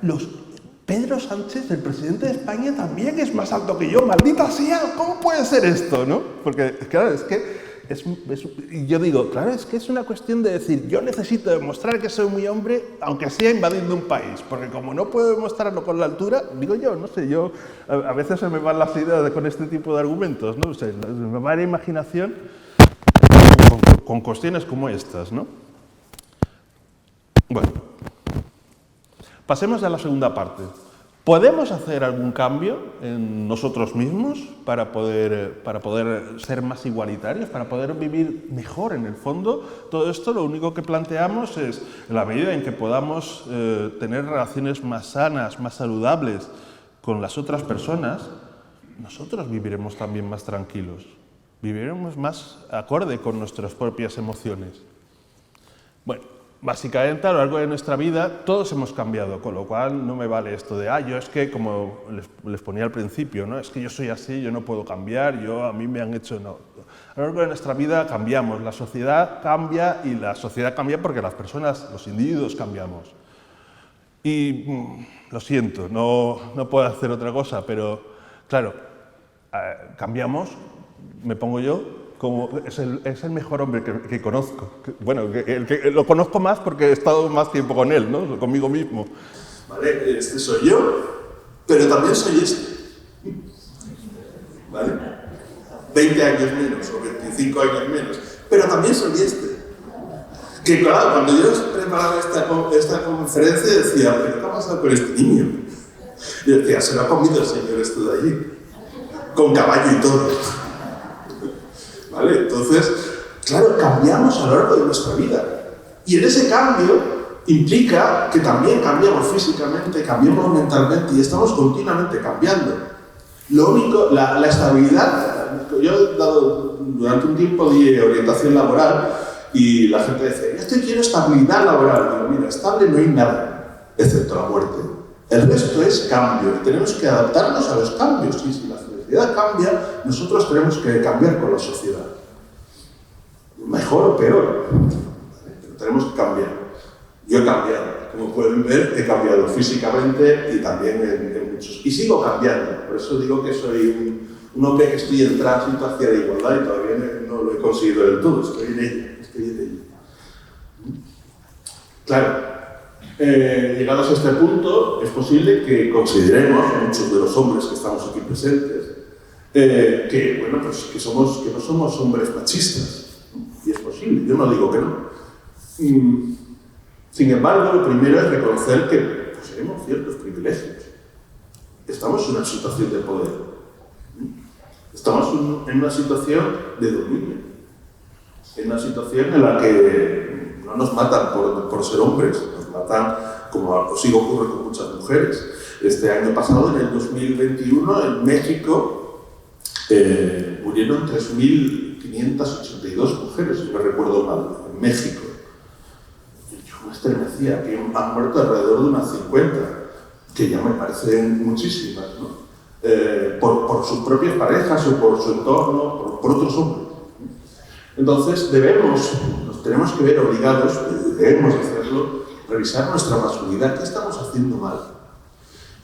Pedro Sánchez, el presidente de España, también es más alto que yo, maldita sea, ¿cómo puede ser esto, no? Porque, claro, es que y yo digo, claro, es que es una cuestión de decir, yo necesito demostrar que soy muy hombre, aunque sea invadiendo un país, porque como no puedo demostrarlo con la altura, digo yo, no sé, a veces se me van las ideas con este tipo de argumentos, ¿no? O sea, me va la imaginación con cuestiones como estas, ¿no? Bueno, pasemos a la segunda parte. ¿Podemos hacer algún cambio en nosotros mismos para poder ser más igualitarios, para poder vivir mejor en el fondo? Todo esto lo único que planteamos es, en la medida en que podamos tener relaciones más sanas, más saludables con las otras personas, nosotros viviremos también más tranquilos, viviremos más acorde con nuestras propias emociones. Bueno, básicamente, a lo largo de nuestra vida, todos hemos cambiado, con lo cual no me vale esto de, yo es que, como les ponía al principio, ¿no? Es que yo soy así, yo no puedo cambiar, a mí me han hecho... No. A lo largo de nuestra vida cambiamos, la sociedad cambia y la sociedad cambia porque las personas, los individuos cambiamos. Y lo siento, no puedo hacer otra cosa, pero claro, cambiamos, me pongo yo, como es el mejor hombre que conozco. Bueno, lo conozco más porque he estado más tiempo con él, ¿no? Conmigo mismo. ¿Vale? Este soy yo, pero también soy este. ¿Vale? 20 años menos o 25 años menos, pero también soy este. Que claro, cuando yo preparaba esta conferencia decía, ¿pero qué ha pasado con este niño? Y decía, se lo ha comido el señor este de allí, con caballo y todo. ¿Vale? Entonces, claro, cambiamos a lo largo de nuestra vida. Y en ese cambio implica que también cambiamos físicamente, cambiamos mentalmente y estamos continuamente cambiando. Lo único, la estabilidad, yo he dado, durante un tiempo di orientación laboral y la gente dice, yo quiero estabilidad laboral. Digo, mira, estable no hay nada, excepto la muerte. El resto es cambio y tenemos que adaptarnos a los cambios. Y si la sociedad cambia, nosotros tenemos que cambiar con la sociedad. Mejor o peor, pero tenemos que cambiar. Yo he cambiado, como pueden ver, he cambiado físicamente y también en muchos. Y sigo cambiando, por eso digo que soy un hombre que estoy en tránsito hacia la igualdad y todavía no lo he conseguido del todo, estoy en ello. Claro, llegados a este punto, es posible que consideremos, muchos de los hombres que estamos aquí presentes, que no somos hombres machistas. Y es posible, yo no digo que no. Sin embargo, lo primero es reconocer que poseemos ciertos privilegios. Estamos en una situación de poder. Estamos en una situación de dominio. En una situación en la que no nos matan por ser hombres, nos matan, como sigue ocurre con muchas mujeres. Este año pasado, en el 2021, en México, murieron 3.582 mujeres, si no recuerdo mal, en México. Yo me estremecía, que han muerto alrededor de unas 50, que ya me parecen muchísimas, ¿no? Por sus propias parejas o por su entorno, por otros hombres. Entonces nos tenemos que ver obligados, debemos hacerlo, revisar nuestra masculinidad, ¿qué estamos haciendo mal?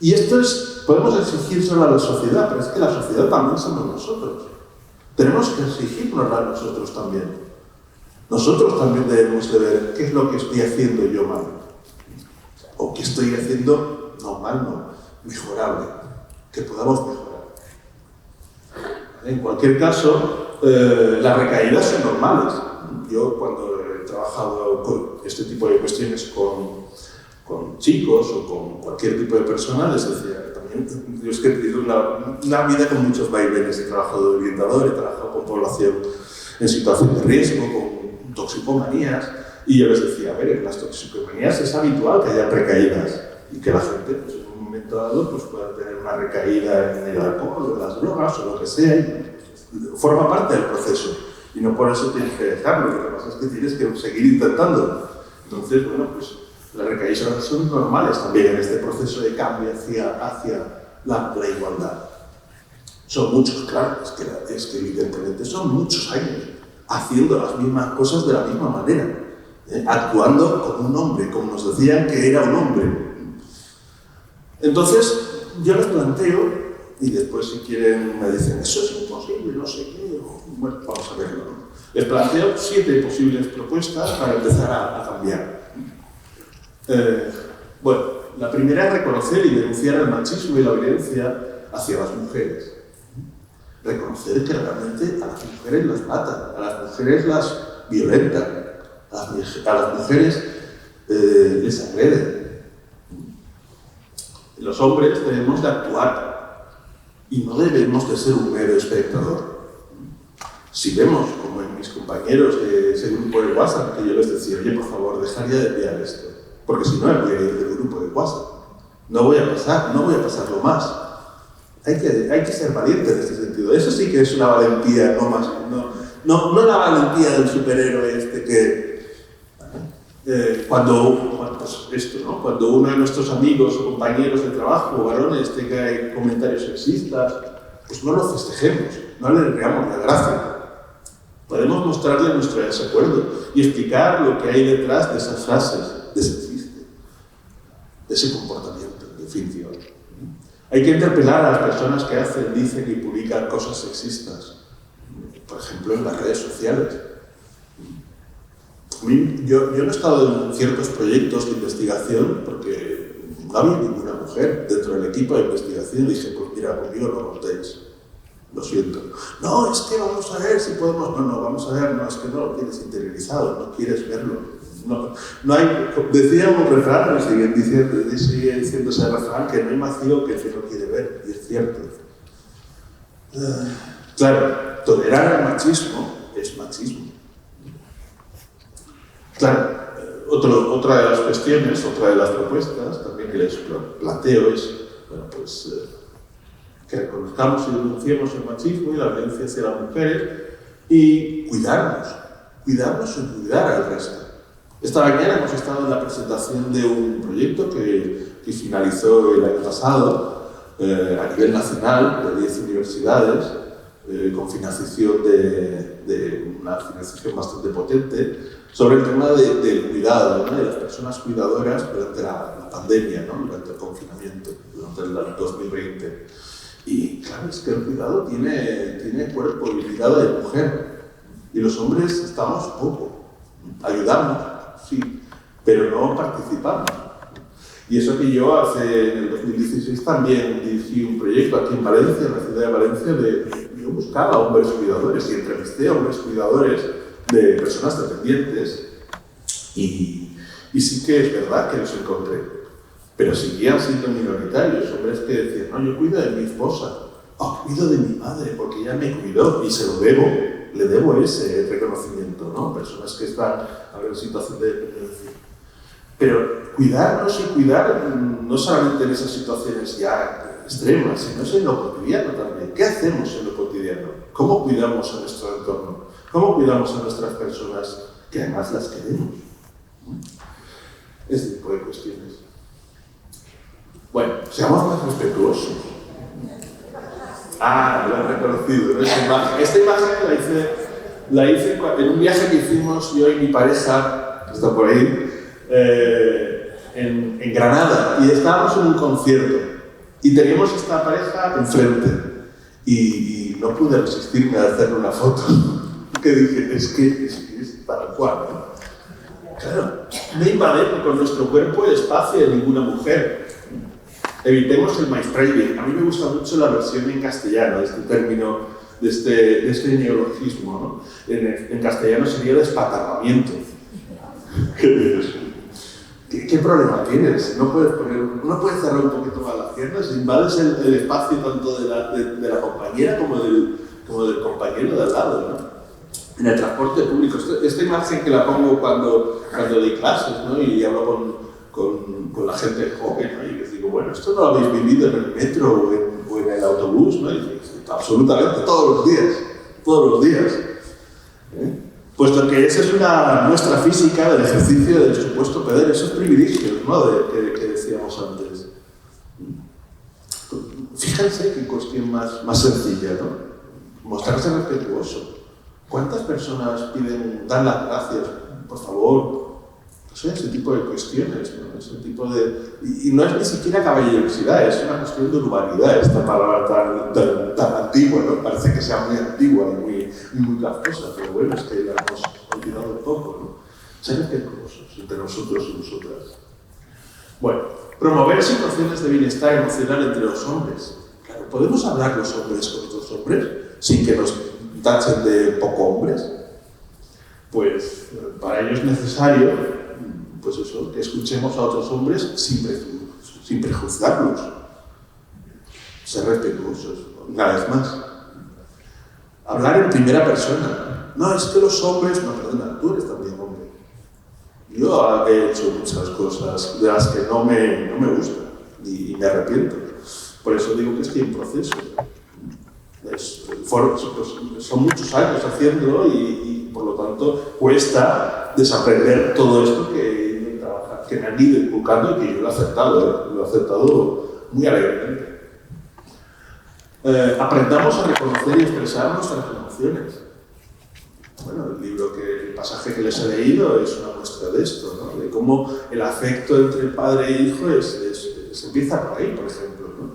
Y esto podemos exigírselo a la sociedad, pero es que la sociedad también somos nosotros. Tenemos que exigirnos a nosotros también. Nosotros también debemos de ver qué es lo que estoy haciendo yo mal. O qué estoy haciendo mejorable. Que podamos mejorar. En cualquier caso, las recaídas son normales. Yo cuando he trabajado con este tipo de cuestiones con chicos o con cualquier tipo de persona, les decía también, yo es que he tenido una vida con muchos vaivenes, he trabajado de orientador, he trabajado con población en situación de riesgo, con toxicomanías, y yo les decía, a ver, en las toxicomanías es habitual que haya recaídas y que la gente pues, en un momento dado pues, pueda tener una recaída en el alcohol o en las drogas o lo que sea, y forma parte del proceso. Y no por eso tienes que dejarlo, lo que pasa es que tienes que seguir intentándolo. Entonces, bueno, pues las recaídas son normales también en este proceso de cambio hacia la igualdad. Son muchos, claro, es que evidentemente son muchos años haciendo las mismas cosas de la misma manera, actuando como un hombre, como nos decían que era un hombre. Entonces, yo les planteo, y después si quieren me dicen, eso es imposible, no sé qué, bueno, vamos a verlo, ¿no? Les planteo 7 posibles propuestas para empezar a cambiar. Bueno, la primera es reconocer y denunciar el machismo y la violencia hacia las mujeres. Reconocer que realmente a las mujeres las matan, a las mujeres las violentan, a las mujeres les agreden. Los hombres debemos de actuar y no debemos de ser un mero espectador. Si vemos, como en mis compañeros de ese grupo de WhatsApp, que yo les decía, oye, por favor, dejaría de enviar esto, porque si no me voy a ir del grupo de WhatsApp. No voy a pasarlo más. Hay que ser valiente en este sentido. Eso sí que es una valentía, no la valentía del superhéroe este que cuando uno de nuestros amigos o compañeros de trabajo, varones, tenga comentarios sexistas, pues no lo festejemos, no le reamos la gracia. Podemos mostrarle nuestro desacuerdo y explicar lo que hay detrás de esas frases, de ese chiste, de ese comportamiento de ficción. Hay que interpelar a las personas que hacen, dicen y publican cosas sexistas, por ejemplo, en las redes sociales. Yo no he estado en ciertos proyectos de investigación porque no había ninguna mujer dentro del equipo de investigación y dije, pues mira, conmigo no contéis. Lo siento. No, es que vamos a ver si podemos... No, vamos a ver, no, es que no lo tienes interiorizado, no quieres verlo. No hay... Decía un refrán, sigue diciendo ese refrán, que no hay vacío que el que no quiere ver, y es cierto. Claro, tolerar el machismo es machismo. Claro, otra de las cuestiones, otra de las propuestas también que les planteo es, bueno, pues... que reconozcamos y denunciemos el machismo y la violencia hacia las mujeres y cuidarnos y cuidar al resto. Esta mañana hemos estado en la presentación de un proyecto que finalizó el año pasado a nivel nacional de 10 universidades con financiación de una financiación bastante potente sobre el tema del cuidado, ¿no? De las personas cuidadoras durante la pandemia, ¿no? Durante el confinamiento, durante el 2020. Y claro, es que el cuidado tiene cuerpo y cuidado de mujer. Y los hombres estamos poco. Ayudamos, sí, pero no participamos. Y eso que yo en el 2016 también dirigí un proyecto aquí en Valencia, en la ciudad de Valencia, yo buscaba hombres cuidadores y entrevisté a hombres cuidadores de personas dependientes. Y sí que es verdad que los encontré. Pero seguían siendo minoritarios, hombres que decían, no, yo cuido de mi esposa, cuido de mi madre, porque ella me cuidó y se lo debo, le debo ese reconocimiento, ¿no? Personas que están en situación de dependencia. Pero cuidarnos y cuidar no solamente en esas situaciones ya extremas, sino en lo cotidiano también. ¿Qué hacemos en lo cotidiano? ¿Cómo cuidamos a nuestro entorno? ¿Cómo cuidamos a nuestras personas que además las queremos? Este tipo de cuestiones. Bueno, seamos más respetuosos. Lo he reconocido, ¿no? Esta imagen la hice en un viaje que hicimos yo y mi pareja, que está por ahí, en Granada, y estábamos en un concierto y teníamos esta pareja enfrente y no pude resistirme a hacerle una foto que dije, es que es tal cual, ¿no? Claro, no invademos con nuestro cuerpo el espacio de ninguna mujer. Evitemos el mansplaining. A mí me gusta mucho la versión en castellano de este término, de este neologismo, ¿no? En castellano sería despatarramiento. ¿Qué problema tienes? ¿No puedes cerrar un poquito más las piernas? Invades el espacio tanto de la compañera como del compañero de al lado, ¿no? En el transporte público. Esta imagen que la pongo cuando doy clases, ¿no? Y hablo con la gente joven, ¿no? Y les digo, bueno, esto no lo habéis vivido en el metro o en el autobús, ¿no? Y digo, absolutamente, todos los días. Puesto que esa es una muestra física del ejercicio del supuesto poder, esos privilegios, ¿no? que decíamos antes. Fíjense qué cuestión más sencilla, ¿no? Mostrarse respetuoso. ¿Cuántas personas dan las gracias? Por favor, no sé, ese tipo de cuestiones, ¿no? Ese tipo de... Y no es ni siquiera caballerosidad, es una cuestión de urbanidad, esta palabra tan antigua, ¿no? Parece que sea muy antigua y muy gafcosa, pero bueno, es que la hemos olvidado un poco, ¿no? Ser respetuosos entre nosotros y nosotras. Bueno, promover situaciones de bienestar emocional entre los hombres. Claro, ¿podemos hablar los hombres con otros hombres sin que nos tachen de poco hombres? Pues para ello es necesario, pues eso, que escuchemos a otros hombres sin prejuzgarlos. Ser respetuosos, una vez más. Hablar en primera persona. No, es que los hombres... No, perdona, tú eres también hombre. Yo he hecho muchas cosas de las que no me gustan y me arrepiento. Por eso digo que estoy en proceso. Son muchos años haciéndolo y por lo tanto cuesta desaprender todo esto que me han ido inculcando y que yo lo he aceptado muy alegremente. Aprendamos a reconocer y expresar nuestras emociones. Bueno, el pasaje que les he leído es una muestra de esto, ¿no? De cómo el afecto entre padre e hijo se empieza por ahí, por ejemplo, ¿no?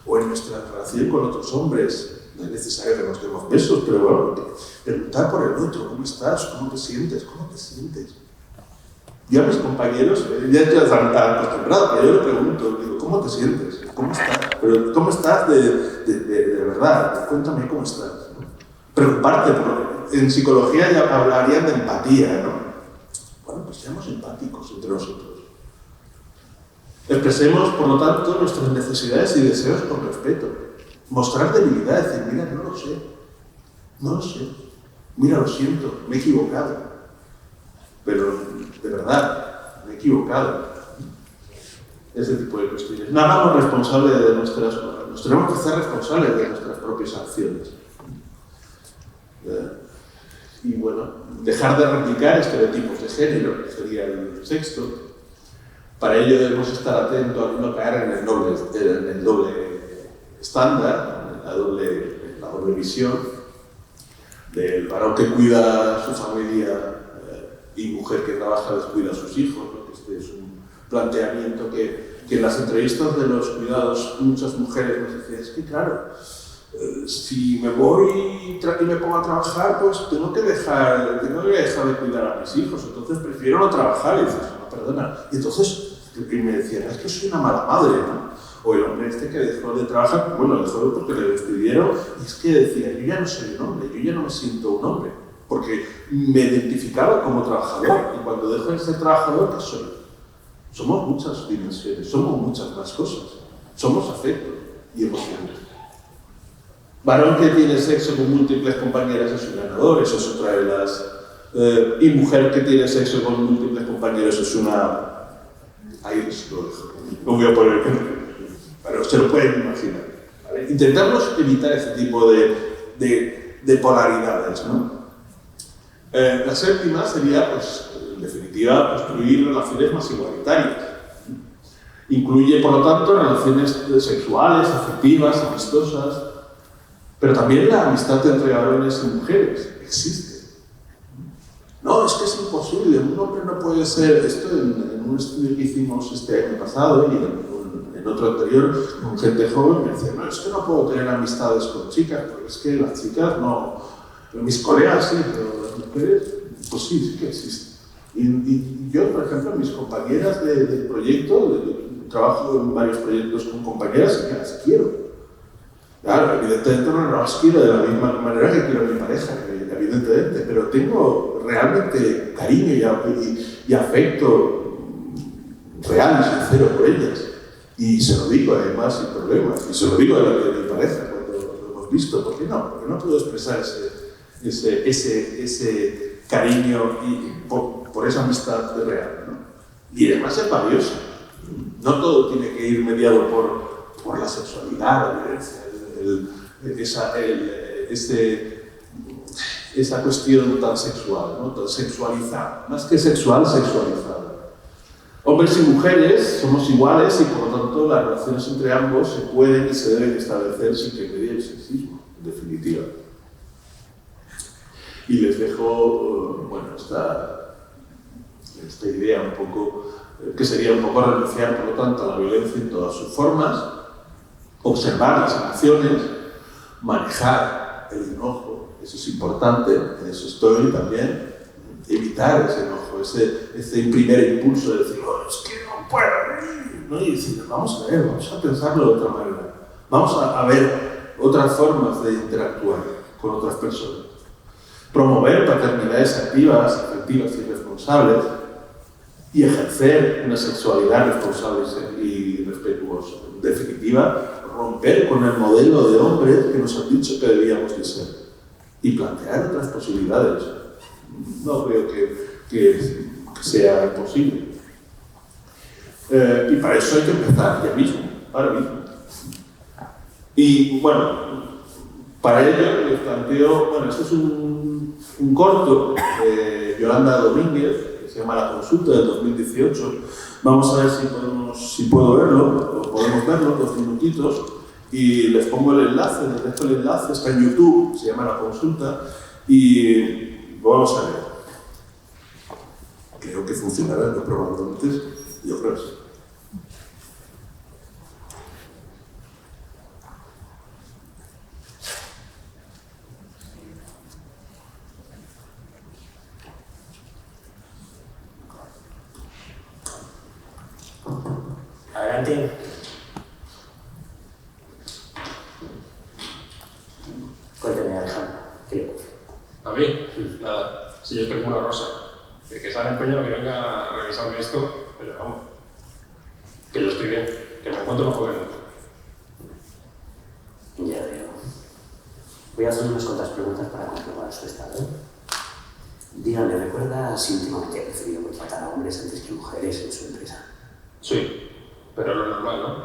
O en nuestra relación con otros hombres. No es necesario que nos demos besos, pero bueno, preguntar por el otro, ¿cómo estás? ¿Cómo te sientes? ¿Cómo te sientes? Yo a mis compañeros, ya están acostumbrados, pero yo le pregunto, digo, ¿cómo te sientes? ¿Cómo estás? Pero ¿cómo estás de verdad? Cuéntame cómo estás, ¿no? Preocuparte, en psicología ya hablarían de empatía, ¿no? Bueno, pues seamos empáticos entre nosotros. Expresemos, por lo tanto, nuestras necesidades y deseos con respeto. Mostrar debilidad, decir, mira, no lo sé, mira, lo siento, me he equivocado, pero de verdad, me he equivocado. Ese tipo de cuestiones. No hagamos responsables de nuestras cosas, nos tenemos que hacer responsables de nuestras propias acciones. Y bueno, dejar de replicar estereotipos de género, que sería el sexto. Para ello debemos estar atentos a no caer en el doble estándar, la doble visión del varón que cuida a su familia y mujer que trabaja descuida a sus hijos, ¿no? Este es un planteamiento que en las entrevistas de los cuidados muchas mujeres nos decían, es que claro, si me voy y me pongo a trabajar, pues tengo que dejar de cuidar a mis hijos, entonces prefiero no trabajar. Y dices, no, perdona. Y entonces me decían, es que soy una mala madre, ¿no? O el hombre que dejó de trabajar, bueno, dejó porque le despidieron, y es que decía, yo ya no soy un hombre, yo ya no me siento un hombre, porque me identificaba como trabajador, y cuando dejo de ser trabajador, ¿qué soy? Somos muchas dimensiones, somos muchas más cosas, somos afecto y emociones. Varón que tiene sexo con múltiples compañeras es un ganador, eso es otra de las... y mujer que tiene sexo con múltiples compañeros es una... Ahí lo voy a poner, pero se lo pueden imaginar. ¿Vale? Intentamos evitar ese tipo de polaridades, ¿no? La séptima sería, pues, en definitiva, construir relaciones más igualitarias. Incluye, por lo tanto, relaciones sexuales, afectivas, amistosas, pero también la amistad entre varones y mujeres existe. No, es que es imposible, un hombre no puede ser, esto en un estudio que hicimos este año pasado y en otro anterior, con gente joven, me decía, no, es que no puedo tener amistades con chicas, porque es que las chicas no, mis colegas sí, pero las mujeres, pues sí que existen. Y yo, por ejemplo, mis compañeras del proyecto, trabajo en varios proyectos con compañeras y las quiero. Claro, evidentemente no las quiero de la misma manera que quiero a mi pareja, evidentemente, pero tengo realmente cariño y afecto real y sincero por ellas. Y se lo digo además sin problemas, y se lo digo a mi pareja cuando lo hemos visto. ¿Por qué no? Porque no puedo expresar ese cariño por esa amistad real, ¿no? Y además es valiosa. No todo tiene que ir mediado por la sexualidad, la violencia. Esa cuestión tan sexual, ¿no? Tan sexualizada, más que sexual, sexualizada. Hombres y mujeres somos iguales y por lo tanto las relaciones entre ambos se pueden y se deben establecer sin que medie el sexismo, en definitiva. Y les dejo, bueno, esta idea un poco, que sería un poco renunciar, por lo tanto, a la violencia en todas sus formas, observar las emociones, manejar el enojo, eso es importante, en eso estoy también, evitar ese enojo, ese primer impulso de decir, oh, es que no puedo, ¿no? Y decir, vamos a ver, vamos a pensarlo de otra manera, vamos a ver otras formas de interactuar con otras personas. Promover paternidades activas, afectivas y responsables y ejercer una sexualidad responsable y respetuosa. En definitiva, romper con el modelo de hombres que nos han dicho que debíamos de ser y plantear otras posibilidades. No creo que sea imposible. Y para eso hay que empezar ya mismo, ahora mismo. Y bueno, para ello les planteo, bueno, este es un corto de Yolanda Domínguez, que se llama La Consulta del 2018. Vamos a ver si puedo verlo, o podemos verlo, 2 minutitos, y les pongo el enlace, les dejo el enlace, está en YouTube, se llama La Consulta, y lo vamos a ver. Creo que funcionará, lo he probado antes, yo creo que sí. Adelante. Cuéntame, Alejandro. ¿Qué le ocurre? ¿A mí? Nada. Si yo estoy como una rosa. De que sale empeñado que venga a revisarme esto, pero vamos. Que yo estoy bien. Que me encuentro mejor que nunca. Ya veo. Voy a hacer unas cuantas preguntas para comprobar su estado. Dígame, ¿recuerdas íntimamente que ha preferido contratar a hombres antes que mujeres en su empresa? Sí, pero es lo normal, ¿no?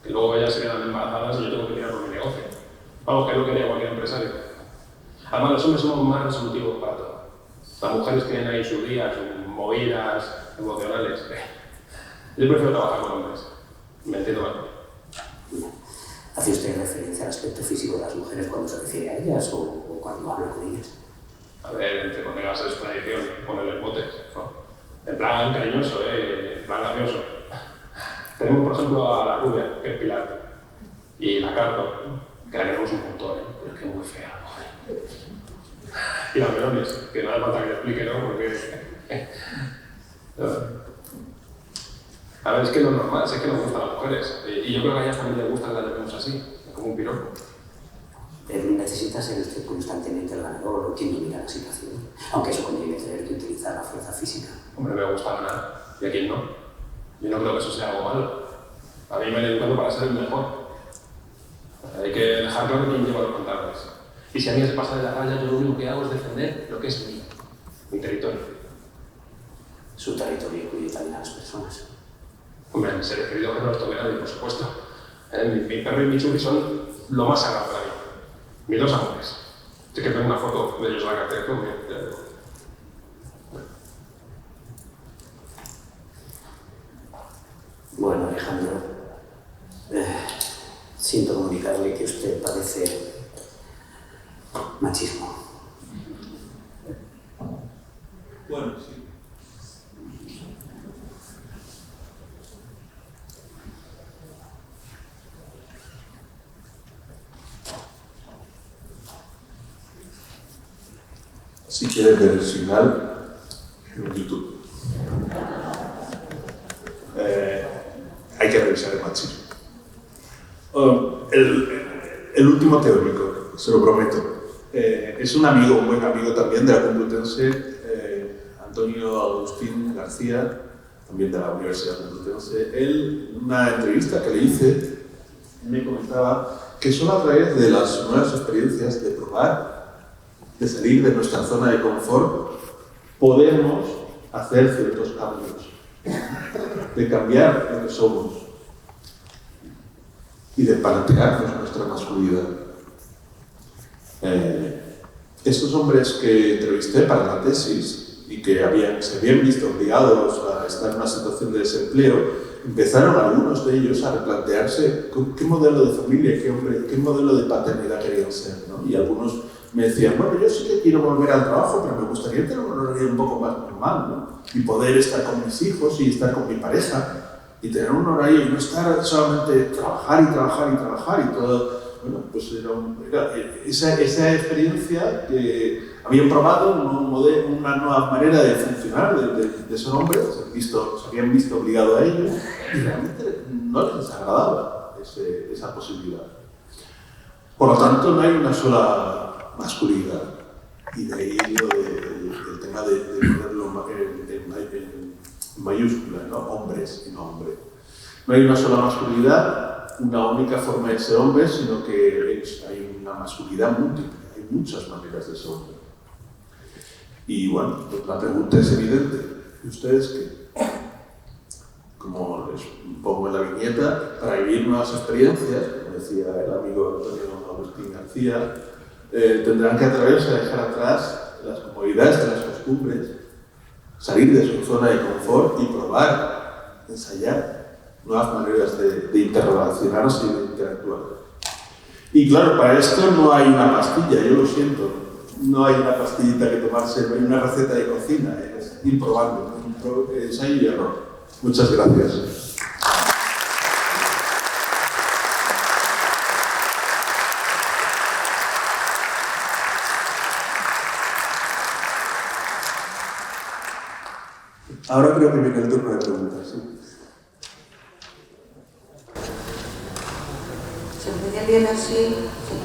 Que luego ellas se quedan embarazadas y yo tengo que tirar por mi negocio. Vamos, que es lo que haría cualquier empresario. Además, los hombres somos más resolutivos para todo. Las mujeres tienen ahí sus días, sus movidas emocionales. Yo prefiero trabajar con hombres. Me entiendo mal. ¿Hace usted referencia al aspecto físico de las mujeres cuando se refiere a ellas o cuando habla con ellas? A ver, entre colegas es tradición ponerles motes, ¿no? En plan cariñoso, en plan gracioso. Tenemos, por ejemplo, a la rubia, que es Pilar, y la Carto, que la queremos un montón, pero que es muy fea, joder. Y las melones, que no hace falta que le explique, ¿no? Porque... A ver, es que lo normal es que nos gustan las mujeres, y yo creo que a ellas también les gustan las vemos así, como un piropo. ¿Necesita ser usted constantemente el ganador o quien domina la situación? Aunque eso conlleve tener que utilizar la fuerza física. Hombre, me gusta ganar, y a quién no. Yo no creo que eso sea algo malo. A mí me han educado para ser el mejor. Hay que dejar claro quién lleva los pantalones. Y si alguien se pasa de la raya, yo lo único que hago es defender lo que es mío, mi territorio. Su territorio incluye también a las personas. Hombre, mis seres queridos que no los toque nadie, por supuesto. Mi perro y mi churri son lo más sagrado para mí. Mis 2 amores. Sí que tengo una foto de ellos en la cartera. Bueno, Alejandro, siento comunicarle que usted padece machismo. Bueno, sí. Si quieres ver el final, en YouTube. Hay que revisar el machismo. El último teórico, se lo prometo. Es un amigo, un buen amigo también de la Complutense, Antonio Agustín García, también de la Universidad Complutense. Él, en una entrevista que le hice, me comentaba que solo a través de las nuevas experiencias de probar, de salir de nuestra zona de confort, podemos hacer ciertos cambios, de cambiar lo que somos y de plantearnos nuestra masculinidad. Estos hombres que entrevisté para la tesis y que se habían visto obligados a estar en una situación de desempleo, empezaron algunos de ellos a replantearse qué modelo de familia, qué modelo de paternidad querían ser, ¿no? Y algunos me decían, bueno, yo sí que quiero volver al trabajo, pero me gustaría tener un horario un poco más normal, ¿no? Y poder estar con mis hijos y estar con mi pareja y tener un horario y no estar solamente trabajar y todo. Bueno, pues era esa experiencia que habían probado una nueva manera de funcionar, de ser hombres, se habían visto obligados a ello y realmente no les desagradaba esa posibilidad. Por lo tanto, no hay una sola masculinidad y de ahí el tema de ponerlo en mayúsculas, ¿no? Hombres y no hombres. No hay una sola masculinidad, una única forma de ser hombre, sino que hay una masculinidad múltiple, hay muchas maneras de ser hombre. Y bueno, pues la pregunta es evidente. ¿Y ustedes qué? Como les pongo en la viñeta, para vivir nuevas experiencias, como decía el amigo Antonio Agustín García, tendrán que atreverse a dejar atrás las comodidades de las costumbres, salir de su zona de confort y probar, ensayar nuevas maneras de interrelacionarse y de interactuar. Y claro, para esto no hay una pastilla, yo lo siento, no hay una pastillita que tomarse, no hay una receta de cocina, es ir probando, ensayo y error. Muchas gracias. Ahora creo que viene el turno de preguntas. ¿Sí? ¿Se me bien así? Sí.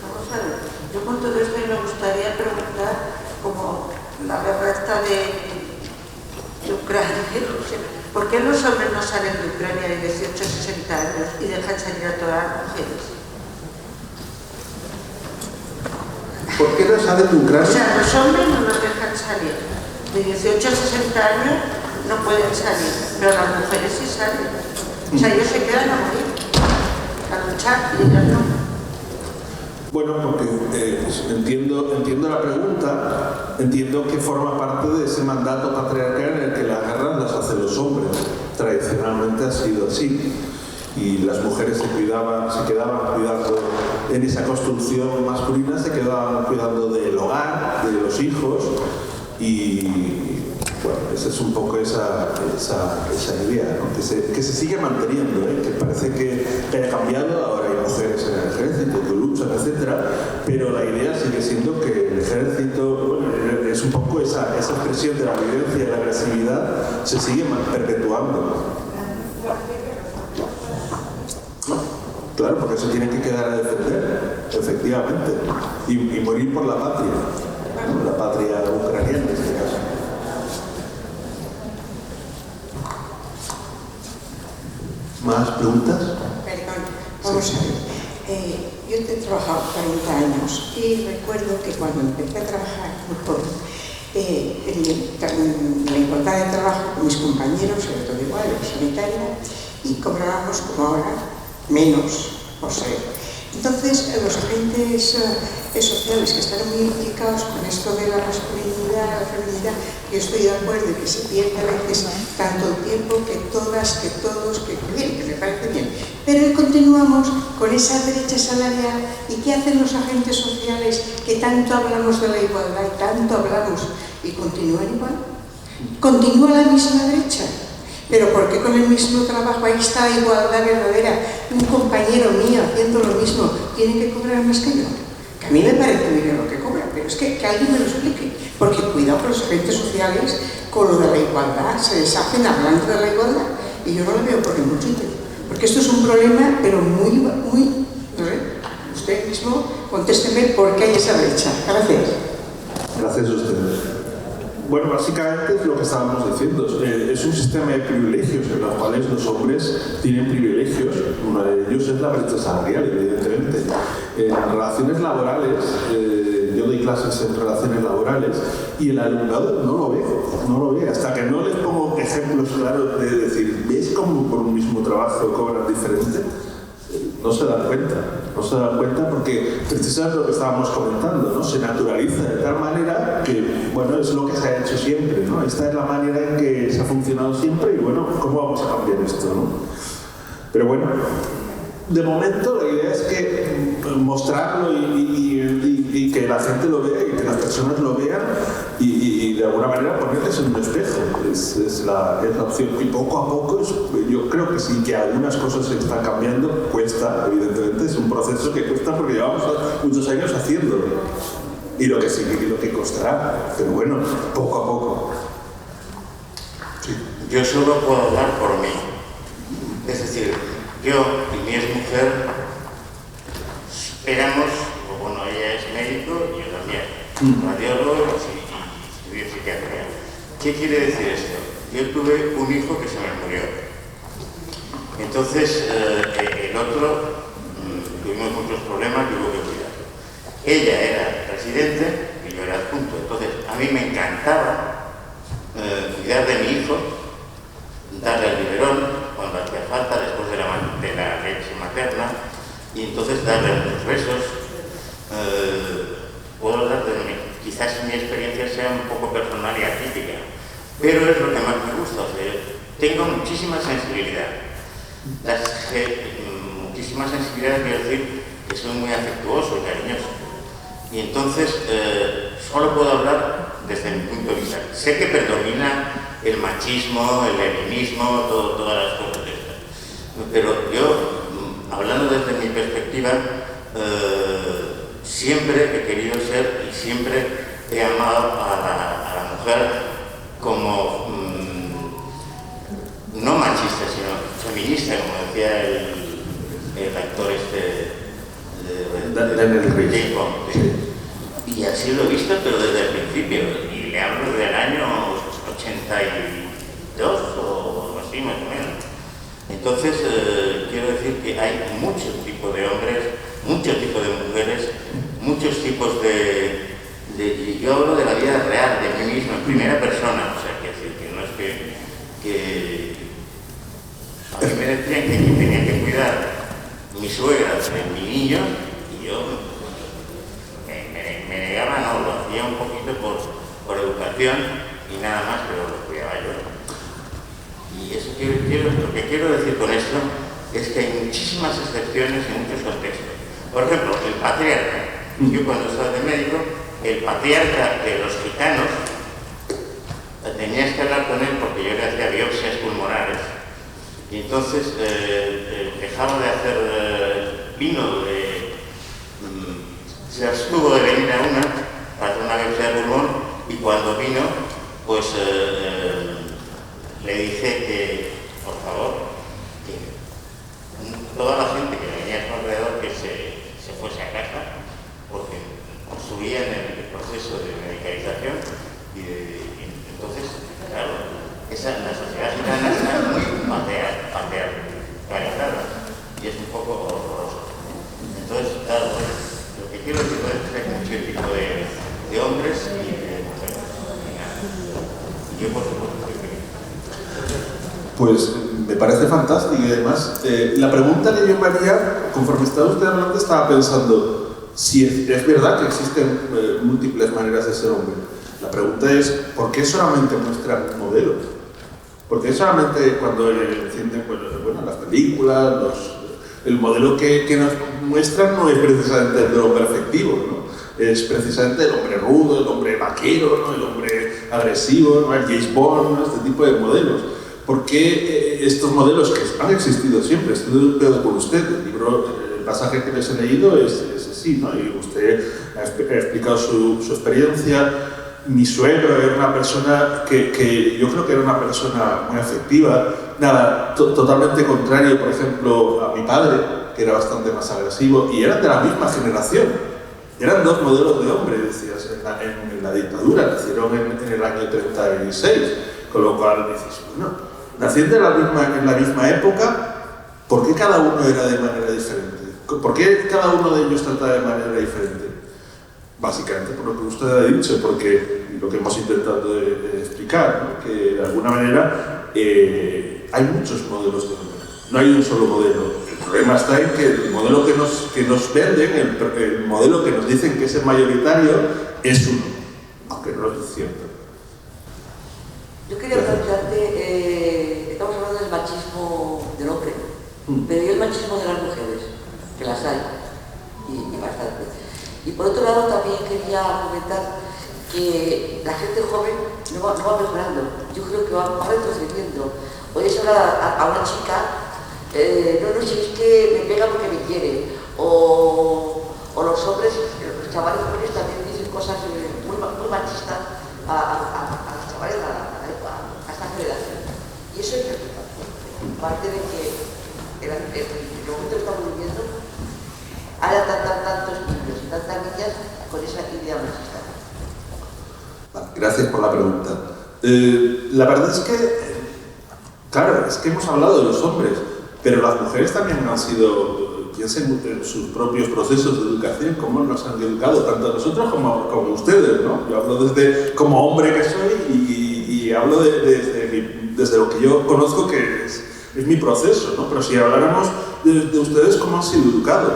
Vamos a ver. Yo con todo esto me gustaría preguntar, como la guerra está de Ucrania, ¿por qué los hombres no salen de Ucrania de 18 a 60 años y dejan salir a todas las mujeres? ¿Por qué no salen de Ucrania? O sea, los hombres no nos dejan salir. De 18 a 60 años no pueden salir, pero las mujeres sí salen. O sea, ellos se quedan a morir, a luchar y ellas no. Bueno, porque entiendo la pregunta, entiendo que forma parte de ese mandato patriarcal en el que las guerras las hacen los hombres. Tradicionalmente ha sido así. Y las mujeres se quedaban cuidando en esa construcción masculina, se quedaban cuidando del hogar, de los hijos, y bueno, esa es un poco esa idea, ¿no? que se sigue manteniendo, que parece que haya cambiado. Ahora hay mujeres en el ejército que luchan, etcétera, pero la idea sigue siendo que el ejército, bueno, es un poco esa expresión de la violencia y la agresividad se sigue perpetuando. Claro, porque se tienen que quedar a defender, efectivamente, y morir por la patria, ¿no? La patria ucraniana en este caso. ¿Más preguntas? Perdón, vamos a ver. Yo he trabajado 40 años y recuerdo que cuando empecé a trabajar muy joven, en la igualdad de trabajo con mis compañeros, era todo igual, era sanitaria, y cobrábamos como ahora menos por ser. Entonces, los agentes sociales que están muy implicados con esto de la masculinidad, la feminidad, yo estoy de acuerdo que se pierde a veces tanto el tiempo que todas, que todos, que bien, que me parece bien. Pero continuamos con esa brecha salarial. ¿Y qué hacen los agentes sociales que tanto hablamos de la igualdad y tanto hablamos y continúan igual? Continúa la misma brecha. Pero ¿por qué con el mismo trabajo ahí está la igualdad verdadera? Un compañero mío haciendo lo mismo tiene que cobrar más que yo. Que a mí me parece muy bien lo que cobra, pero es que alguien me lo explique. Porque cuidado con los agentes sociales con lo de la igualdad, se deshacen hablando de la igualdad y yo no lo veo por ningún sitio. Porque esto es un problema, pero muy, no sé, usted mismo contésteme por qué hay esa brecha. Gracias. Gracias a ustedes. Bueno, básicamente es lo que estábamos diciendo. Es un sistema de privilegios en los cuales los hombres tienen privilegios. Uno de ellos es la brecha salarial, evidentemente. En relaciones laborales, yo doy clases en relaciones laborales y el alumnado no lo ve. Hasta que no les pongo ejemplos claros de decir, ¿ves cómo por un mismo trabajo cobran diferente? no se dan cuenta porque precisamente lo que estábamos comentando, ¿no? Se naturaliza de tal manera que, bueno, es lo que se ha hecho siempre, ¿no? Esta es la manera en que se ha funcionado siempre y, bueno, ¿cómo vamos a cambiar esto, no? Pero bueno, de momento la idea es que mostrarlo y que la gente lo vea y que las personas lo vean y de alguna manera ponerles en un espejo. Es la opción. Y poco a poco yo creo que sí que algunas cosas se están cambiando. Cuesta, evidentemente, es un proceso que cuesta porque llevamos muchos años haciéndolo. Y lo que sí, lo que costará. Pero bueno, poco a poco. Sí. Yo solo puedo hablar por mí. Es decir, yo y mi exmujer éramos, bueno, ella es médico y yo también, radiólogo y estudié psiquiatría. ¿Qué quiere decir esto? Yo tuve un hijo que se me murió. Entonces, el otro, tuvimos muchos problemas y hubo que cuidar. Ella era residente y yo era adjunto. Entonces, a mí me encantaba cuidar de mi hijo, darle el biberón cuando hacía falta después de la leche materna y entonces darle unos besos. Puedo hablar de mí. Quizás mi experiencia sea un poco personal y atípica, pero es lo que más me gusta. O sea, tengo muchísima sensibilidad. Muchísima sensibilidad quiero decir que soy muy afectuoso y cariñoso. Y entonces solo puedo hablar desde mi punto de vista. Sé que predomina el machismo, el leninismo, todas las cosas de estas. Pero yo, hablando desde mi perspectiva, siempre he querido ser y siempre he amado a la mujer como no machista, sino feminista, como decía el actor Daniel Craig. Y así lo he visto, pero desde el principio. Y le hablo del año 82 o algo así, más o menos. Entonces, quiero decir que hay muchos tipos de hombres, muchos tipos de mujeres, muchos tipos de yo hablo de la vida real, de mí mismo, en primera persona. O sea, que no es que a mí me decían que tenía que cuidar mi suegra de mi niño y yo me negaba, no, lo hacía un poquito por educación y nada más, pero lo cuidaba yo. Y eso lo que quiero decir con esto es que hay muchísimas excepciones en muchos contextos. Por ejemplo, el patriarca. Yo cuando estaba de médico, el patriarca de los gitanos, tenías que hablar con él porque yo le hacía biopsias pulmonares. Y entonces dejaba de hacer vino, se abstuvo de venir a para hacer una biopsia de pulmón y cuando vino, pues le dije que, por favor, que toda la gente que venía a su alrededor que se fuese a casa porque subían el proceso de medicalización y entonces, claro, la sociedad gitana está muy patriarcada y es un poco horroroso. Entonces, claro, lo que quiero decir es que hay mucho tipo de hombres y de mujeres. Y yo, por supuesto, soy feliz. Pues me parece fantástico y además la pregunta que yo me haría, conforme estaba usted hablando, estaba pensando si es verdad que existen múltiples maneras de ser hombre. La pregunta es, ¿por qué solamente muestran modelos? ¿Por qué solamente cuando encienden las películas, el modelo que nos muestran no es precisamente el hombre afectivo, ¿no? Es precisamente el hombre rudo, el hombre vaquero, ¿no? El hombre agresivo, ¿no? El James Bond, ¿no? Este tipo de modelos. ¿Por qué estos modelos que han existido siempre? Estoy de acuerdo con usted, el pasaje que les he leído es así, ¿no? Y usted ha explicado su experiencia. Mi suegro era una persona que yo creo que era una persona muy afectiva, nada, totalmente contrario, por ejemplo, a mi padre, que era bastante más agresivo, y eran de la misma generación. Eran dos modelos de hombre, decías, en la dictadura, nacieron en el año 36, con lo cual dices, bueno, nacieron en la misma época, ¿por qué cada uno era de manera diferente? ¿Por qué cada uno de ellos trataba de manera diferente? Básicamente por lo que usted ha dicho, porque lo que hemos intentado explicar, ¿no? Que de alguna manera hay muchos modelos de hombre. No hay un solo modelo. El problema está en que el modelo que nos venden, el modelo que nos dicen que es el mayoritario, es uno, aunque no es cierto. Yo quería plantearte, estamos hablando del machismo del hombre, pero ¿y el machismo de las mujeres? Que las hay, y bastante. Y por otro lado también quería comentar que la gente joven no va mejorando, yo creo que va retrocediendo. Oyes hablar a una chica, no sé, es que me pega porque me quiere, o los hombres, los chavales jóvenes también dicen cosas muy machistas a los chavales, a esta generación. Y eso es preocupante, parte de que en el momento que estamos viviendo haya tantos niños y tantas niñas con esa idea machista. Gracias por la pregunta. La verdad es que, claro, es que hemos hablado de los hombres, pero las mujeres también han sido, piensen en sus propios procesos de educación, cómo nos han educado, tanto nosotros como ustedes, ¿no? Yo hablo como hombre que soy y hablo desde lo que yo conozco, que es mi proceso, ¿no? Pero si habláramos de ustedes, cómo han sido educados.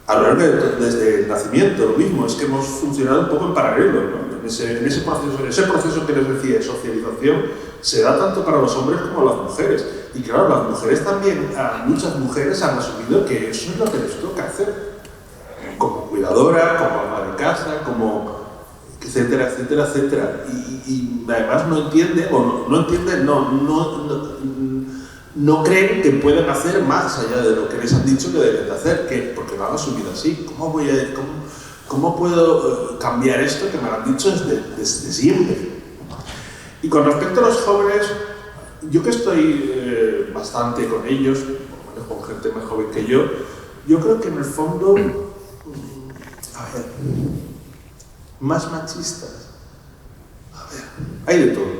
Hablar desde el nacimiento, lo mismo, es que hemos funcionado un poco en paralelo, ¿no? Ese proceso que les decía de socialización se da tanto para los hombres como para las mujeres. Y claro, las mujeres también, muchas mujeres han asumido que eso es lo que les toca hacer. Como cuidadora, como ama de casa, como etcétera, etcétera, etcétera. Y además no entienden, no creen que puedan hacer más allá de lo que les han dicho que deben de hacer, porque lo han asumido así. ¿Cómo puedo cambiar esto que me lo han dicho desde siempre? Y con respecto a los jóvenes, yo que estoy bastante con ellos, por lo menos con gente más joven que yo creo que en el fondo, más machistas. Hay de todo.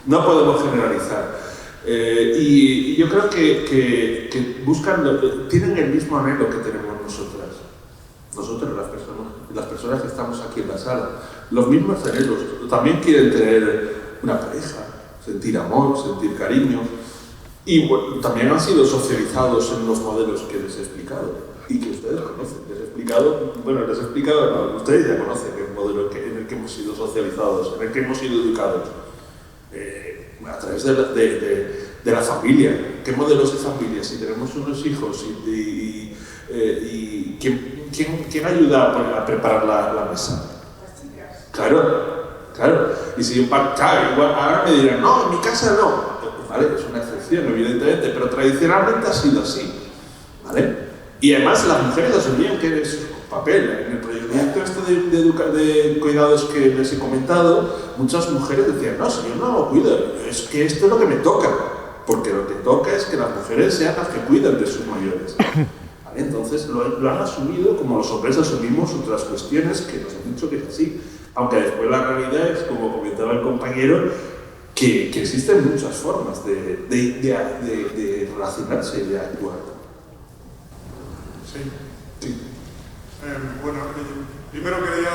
No podemos generalizar. Y yo creo que tienen el mismo anhelo que tenemos nosotras, las personas que estamos aquí en la sala, los mismos anhelos. También quieren tener una pareja, sentir amor, sentir cariño, y bueno, también han sido socializados en los modelos que les he explicado y que ustedes conocen. Les he explicado, no, ustedes ya conocen el modelo en el que hemos sido socializados, en el que hemos sido educados. A través de la familia. ¿Qué modelos de familia? Si tenemos unos hijos y ¿quién ayuda a preparar la mesa? Claro. Y si igual ahora me dirán, no, en mi casa no. Vale, es una excepción, evidentemente, pero tradicionalmente ha sido así. ¿Vale? Y además las mujeres asumían que es su papel. En el proyecto de cuidados que les he comentado, muchas mujeres decían, no, si yo no lo cuido, es que esto es lo que me toca, porque lo que toca es que las mujeres sean las que cuidan de sus mayores. ¿Vale? Entonces lo han asumido como los hombres asumimos otras cuestiones que nos han dicho que es así, aunque después la realidad es, como comentaba el compañero, que existen muchas formas de relacionarse y de actuar. Sí. Bueno, primero quería,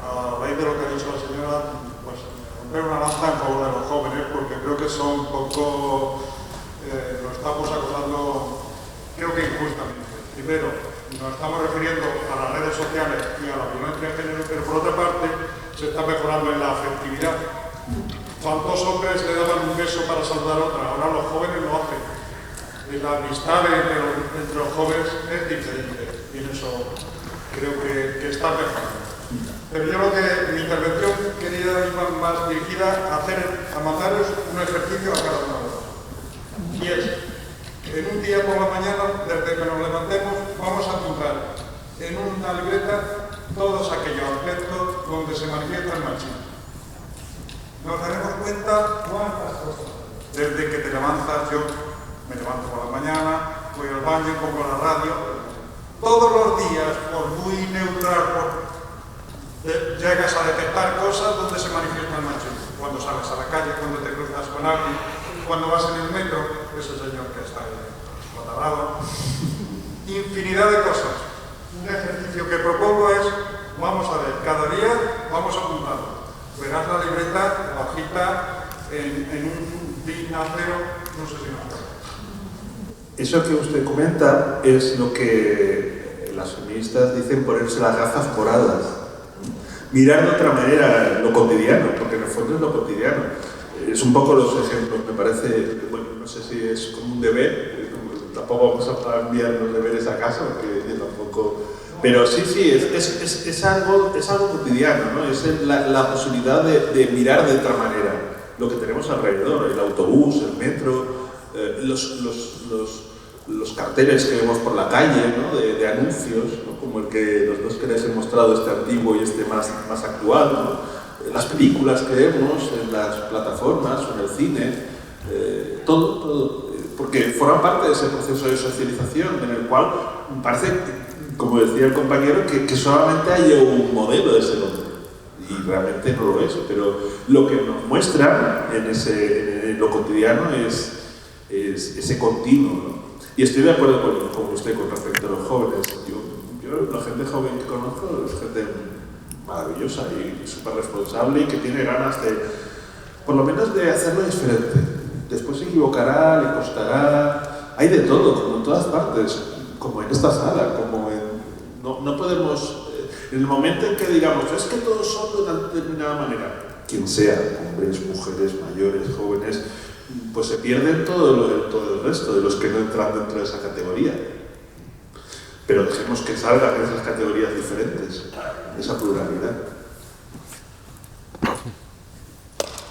a raíz de lo que ha dicho la señora, pues romper una lanza en favor de los jóvenes, porque creo que son un poco, lo estamos acusando, creo que injustamente. Primero, nos estamos refiriendo a las redes sociales y a la violencia de género, pero por otra parte se está mejorando en la afectividad. ¿Cuántos hombres le daban un beso para saludar a otra? Ahora los jóvenes lo hacen. Y la amistad entre los jóvenes es diferente. Y en eso creo que está mejorando. Pero yo mi intervención quería ir más dirigida a mandaros un ejercicio a cada uno de vosotros. Y es, en un día por la mañana, desde que nos levantemos, vamos a apuntar en una libreta todos aquellos aspectos donde se manifiesta el machismo. Nos daremos cuenta cuántas cosas. Desde que te levantas, yo me levanto por la mañana, voy al baño, pongo la radio. Todos los días, por muy neutral, llegas a detectar cosas donde se manifiesta el machismo. Cuando sales a la calle, cuando te cruzas con alguien, cuando vas en el metro, ese señor que está ahí cuadrado. Infinidad de cosas. Un ejercicio que propongo es, vamos a ver, cada día vamos apuntando. Verás la libreta, la hojita, en un DIN A0, no sé si nos queda. eso que usted comenta es lo que las feministas dicen ponerse las gafas moradas. Mirar de otra manera lo cotidiano, porque en el fondo es lo cotidiano. Es un poco los ejemplos, me parece, bueno, no sé si es como un deber, tampoco vamos a enviar los deberes a casa, porque yo tampoco... Pero sí, es algo cotidiano, ¿no? Es la posibilidad de mirar de otra manera lo que tenemos alrededor, el autobús, el metro, los carteles que vemos por la calle, ¿no? de anuncios, ¿no? Como el que los dos que les he mostrado, este antiguo y este más actual, ¿no? Las películas que vemos en las plataformas o en el cine, todo, porque forma parte de ese proceso de socialización en el cual parece, como decía el compañero, que solamente hay un modelo de ese hombre. Y realmente no lo es, pero lo que nos muestra en lo cotidiano es ese continuo, ¿no? Y estoy de acuerdo con usted con respecto a los jóvenes. Yo la gente joven que conozco es gente maravillosa y súper responsable y que tiene ganas de, por lo menos, de hacerlo diferente. Después se equivocará, le costará, hay de todo, como en todas partes, como en esta sala, como en... No podemos... En el momento en que digamos, es que todos son de una determinada manera, quien sea, hombres, mujeres, mayores, jóvenes, pues se pierden todo el resto de los que no entran dentro de esa categoría. Pero dejemos que salgan esas categorías diferentes, esa pluralidad.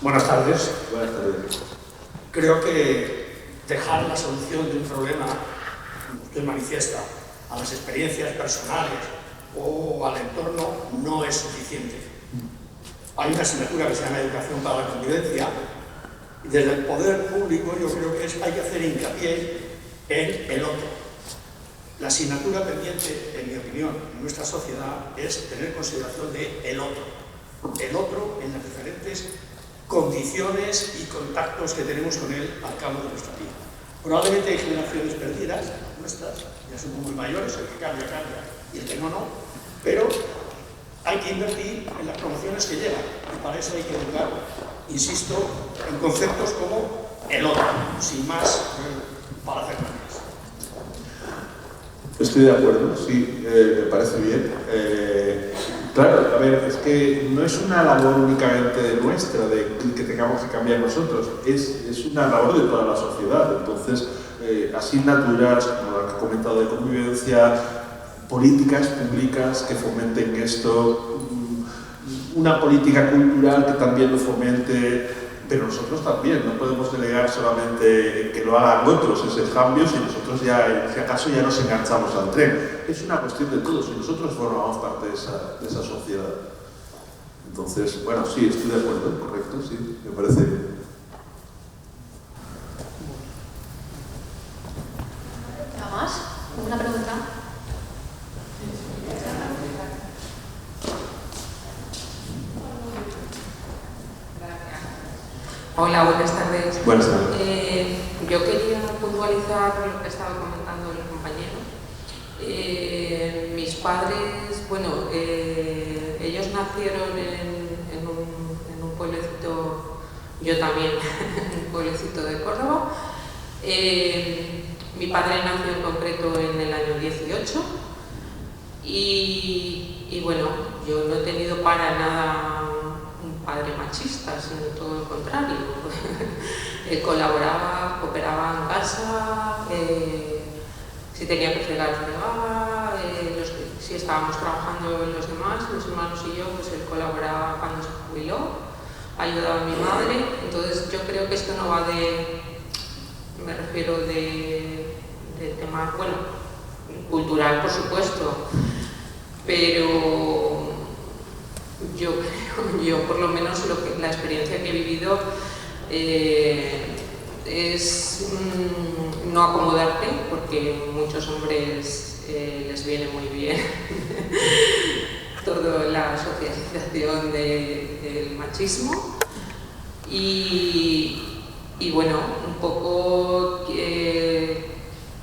Buenas tardes. Buenas tardes. Creo que dejar la solución de un problema, como usted manifiesta, a las experiencias personales o al entorno no es suficiente. Hay una asignatura que se llama Educación para la Convivencia y desde el poder público yo creo que hay que hacer hincapié en el otro. La asignatura pendiente, en mi opinión, en nuestra sociedad es tener consideración de el otro en las diferentes condiciones y contactos que tenemos con él al cabo de nuestra vida. Probablemente hay generaciones perdidas, nuestras, ya somos muy mayores, el que cambia, y el que no, pero hay que invertir en las promociones que llegan y para eso hay que educar, insisto, en conceptos como el otro, sin más para hacer más. Estoy de acuerdo, sí, me parece bien. Claro, a ver, es que no es una labor únicamente nuestra, de que tengamos que cambiar nosotros, es una labor de toda la sociedad. Entonces, asignaturas, como la que he comentado de convivencia, políticas públicas que fomenten esto, una política cultural que también lo fomente, pero nosotros también, no podemos delegar solamente que lo hagan otros ese cambio si nosotros ya, si acaso ya nos enganchamos al tren. Es una cuestión de todos y nosotros formamos parte de esa sociedad. Entonces, bueno, sí, estoy de acuerdo, correcto, sí, me parece bien. ¿Nada más? ¿Alguna pregunta? Hola, buenas tardes. Buenas tardes. Yo quería puntualizar lo que estaba comentando el compañero. Mis padres, bueno, ellos nacieron en un pueblecito, yo también, en un pueblecito de Córdoba. Mi padre nació en concreto en el año 18 y bueno, yo no he tenido para nada un padre machista, sino todo lo contrario. Él colaboraba, cooperaba en casa, si tenía que fregar, fregaba, si estábamos trabajando los demás, mis hermanos y yo, pues él colaboraba cuando se jubiló, ayudaba a mi madre. Entonces yo creo que esto no va me refiero de tema, bueno, cultural por supuesto, pero yo por lo menos la experiencia que he vivido es no acomodarte, porque muchos hombres les viene muy bien toda la socialización del machismo y bueno, un poco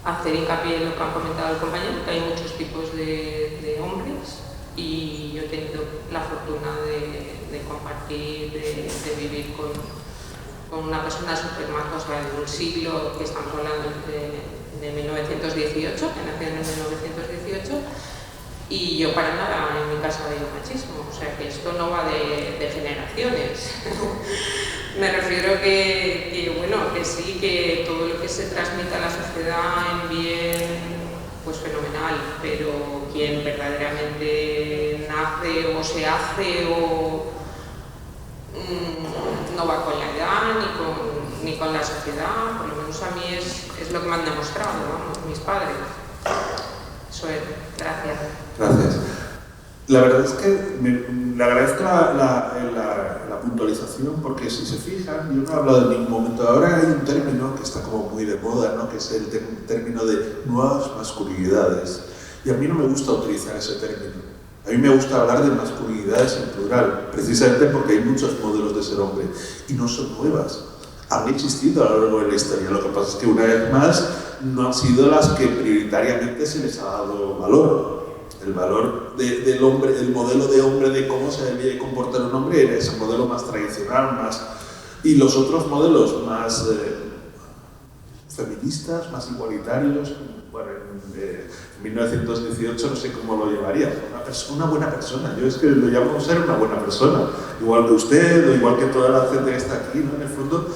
hacer hincapié en lo que ha comentado el compañero, que hay muchos tipos de hombres y yo he tenido la fortuna de compartir, de vivir con una persona súper maja, o sea, de un siglo que estamos hablando entre de 1918, que nació en 1918, y yo para nada en mi casa veo machismo, o sea que esto no va de generaciones. Me refiero que sí, que todo lo que se transmite a la sociedad en bien, pues fenomenal, pero quien verdaderamente nace o se hace o no va con la edad ni con la sociedad, por lo menos a mí es lo que me han demostrado, vamos, mis padres. Eso es, gracias. Gracias. La verdad es que le agradezco la puntualización, porque si se fijan, yo no he hablado en ningún momento. Ahora hay un término que está como muy de moda, ¿no? Que es el término de nuevas masculinidades. Y a mí no me gusta utilizar ese término. A mí me gusta hablar de masculinidades en plural, precisamente porque hay muchos modelos de ser hombre y no son nuevas. Han existido a lo largo de la historia. Lo que pasa es que una vez más no han sido las que prioritariamente se les ha dado valor. El valor del hombre, el modelo de hombre, de cómo se debía comportar un hombre, era ese modelo más tradicional, y los otros modelos más feministas, más igualitarios. Bueno, en 1918 no sé cómo lo llevaría. Una buena persona. Yo es que lo llamo ser una buena persona. Igual que usted, o igual que toda la gente que está aquí, ¿no? En el fondo,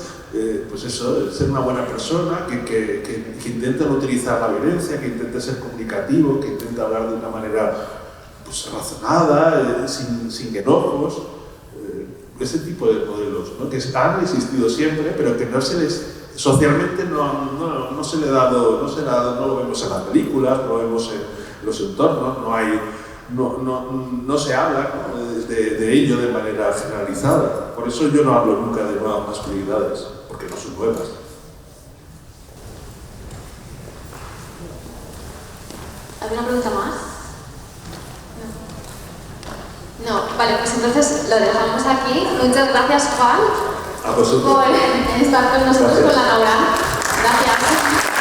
pues eso, ser una buena persona, que intenta no utilizar la violencia, que intente ser comunicativo, que intenta hablar de una manera pues, razonada, sin enojos. Ese tipo de modelos, ¿no? Que han existido siempre, pero que no se les... Socialmente no se le ha dado, no lo vemos en las películas, no lo vemos en los entornos, no se habla, ¿no? de ello de manera generalizada. Por eso yo no hablo nunca de nuevas masculinidades, porque no son nuevas. ¿Alguna pregunta más? No, vale, pues entonces lo dejamos aquí. Muchas gracias, Juan, A vosotros. por estar con nosotros Gracias. con la Laura. Gracias.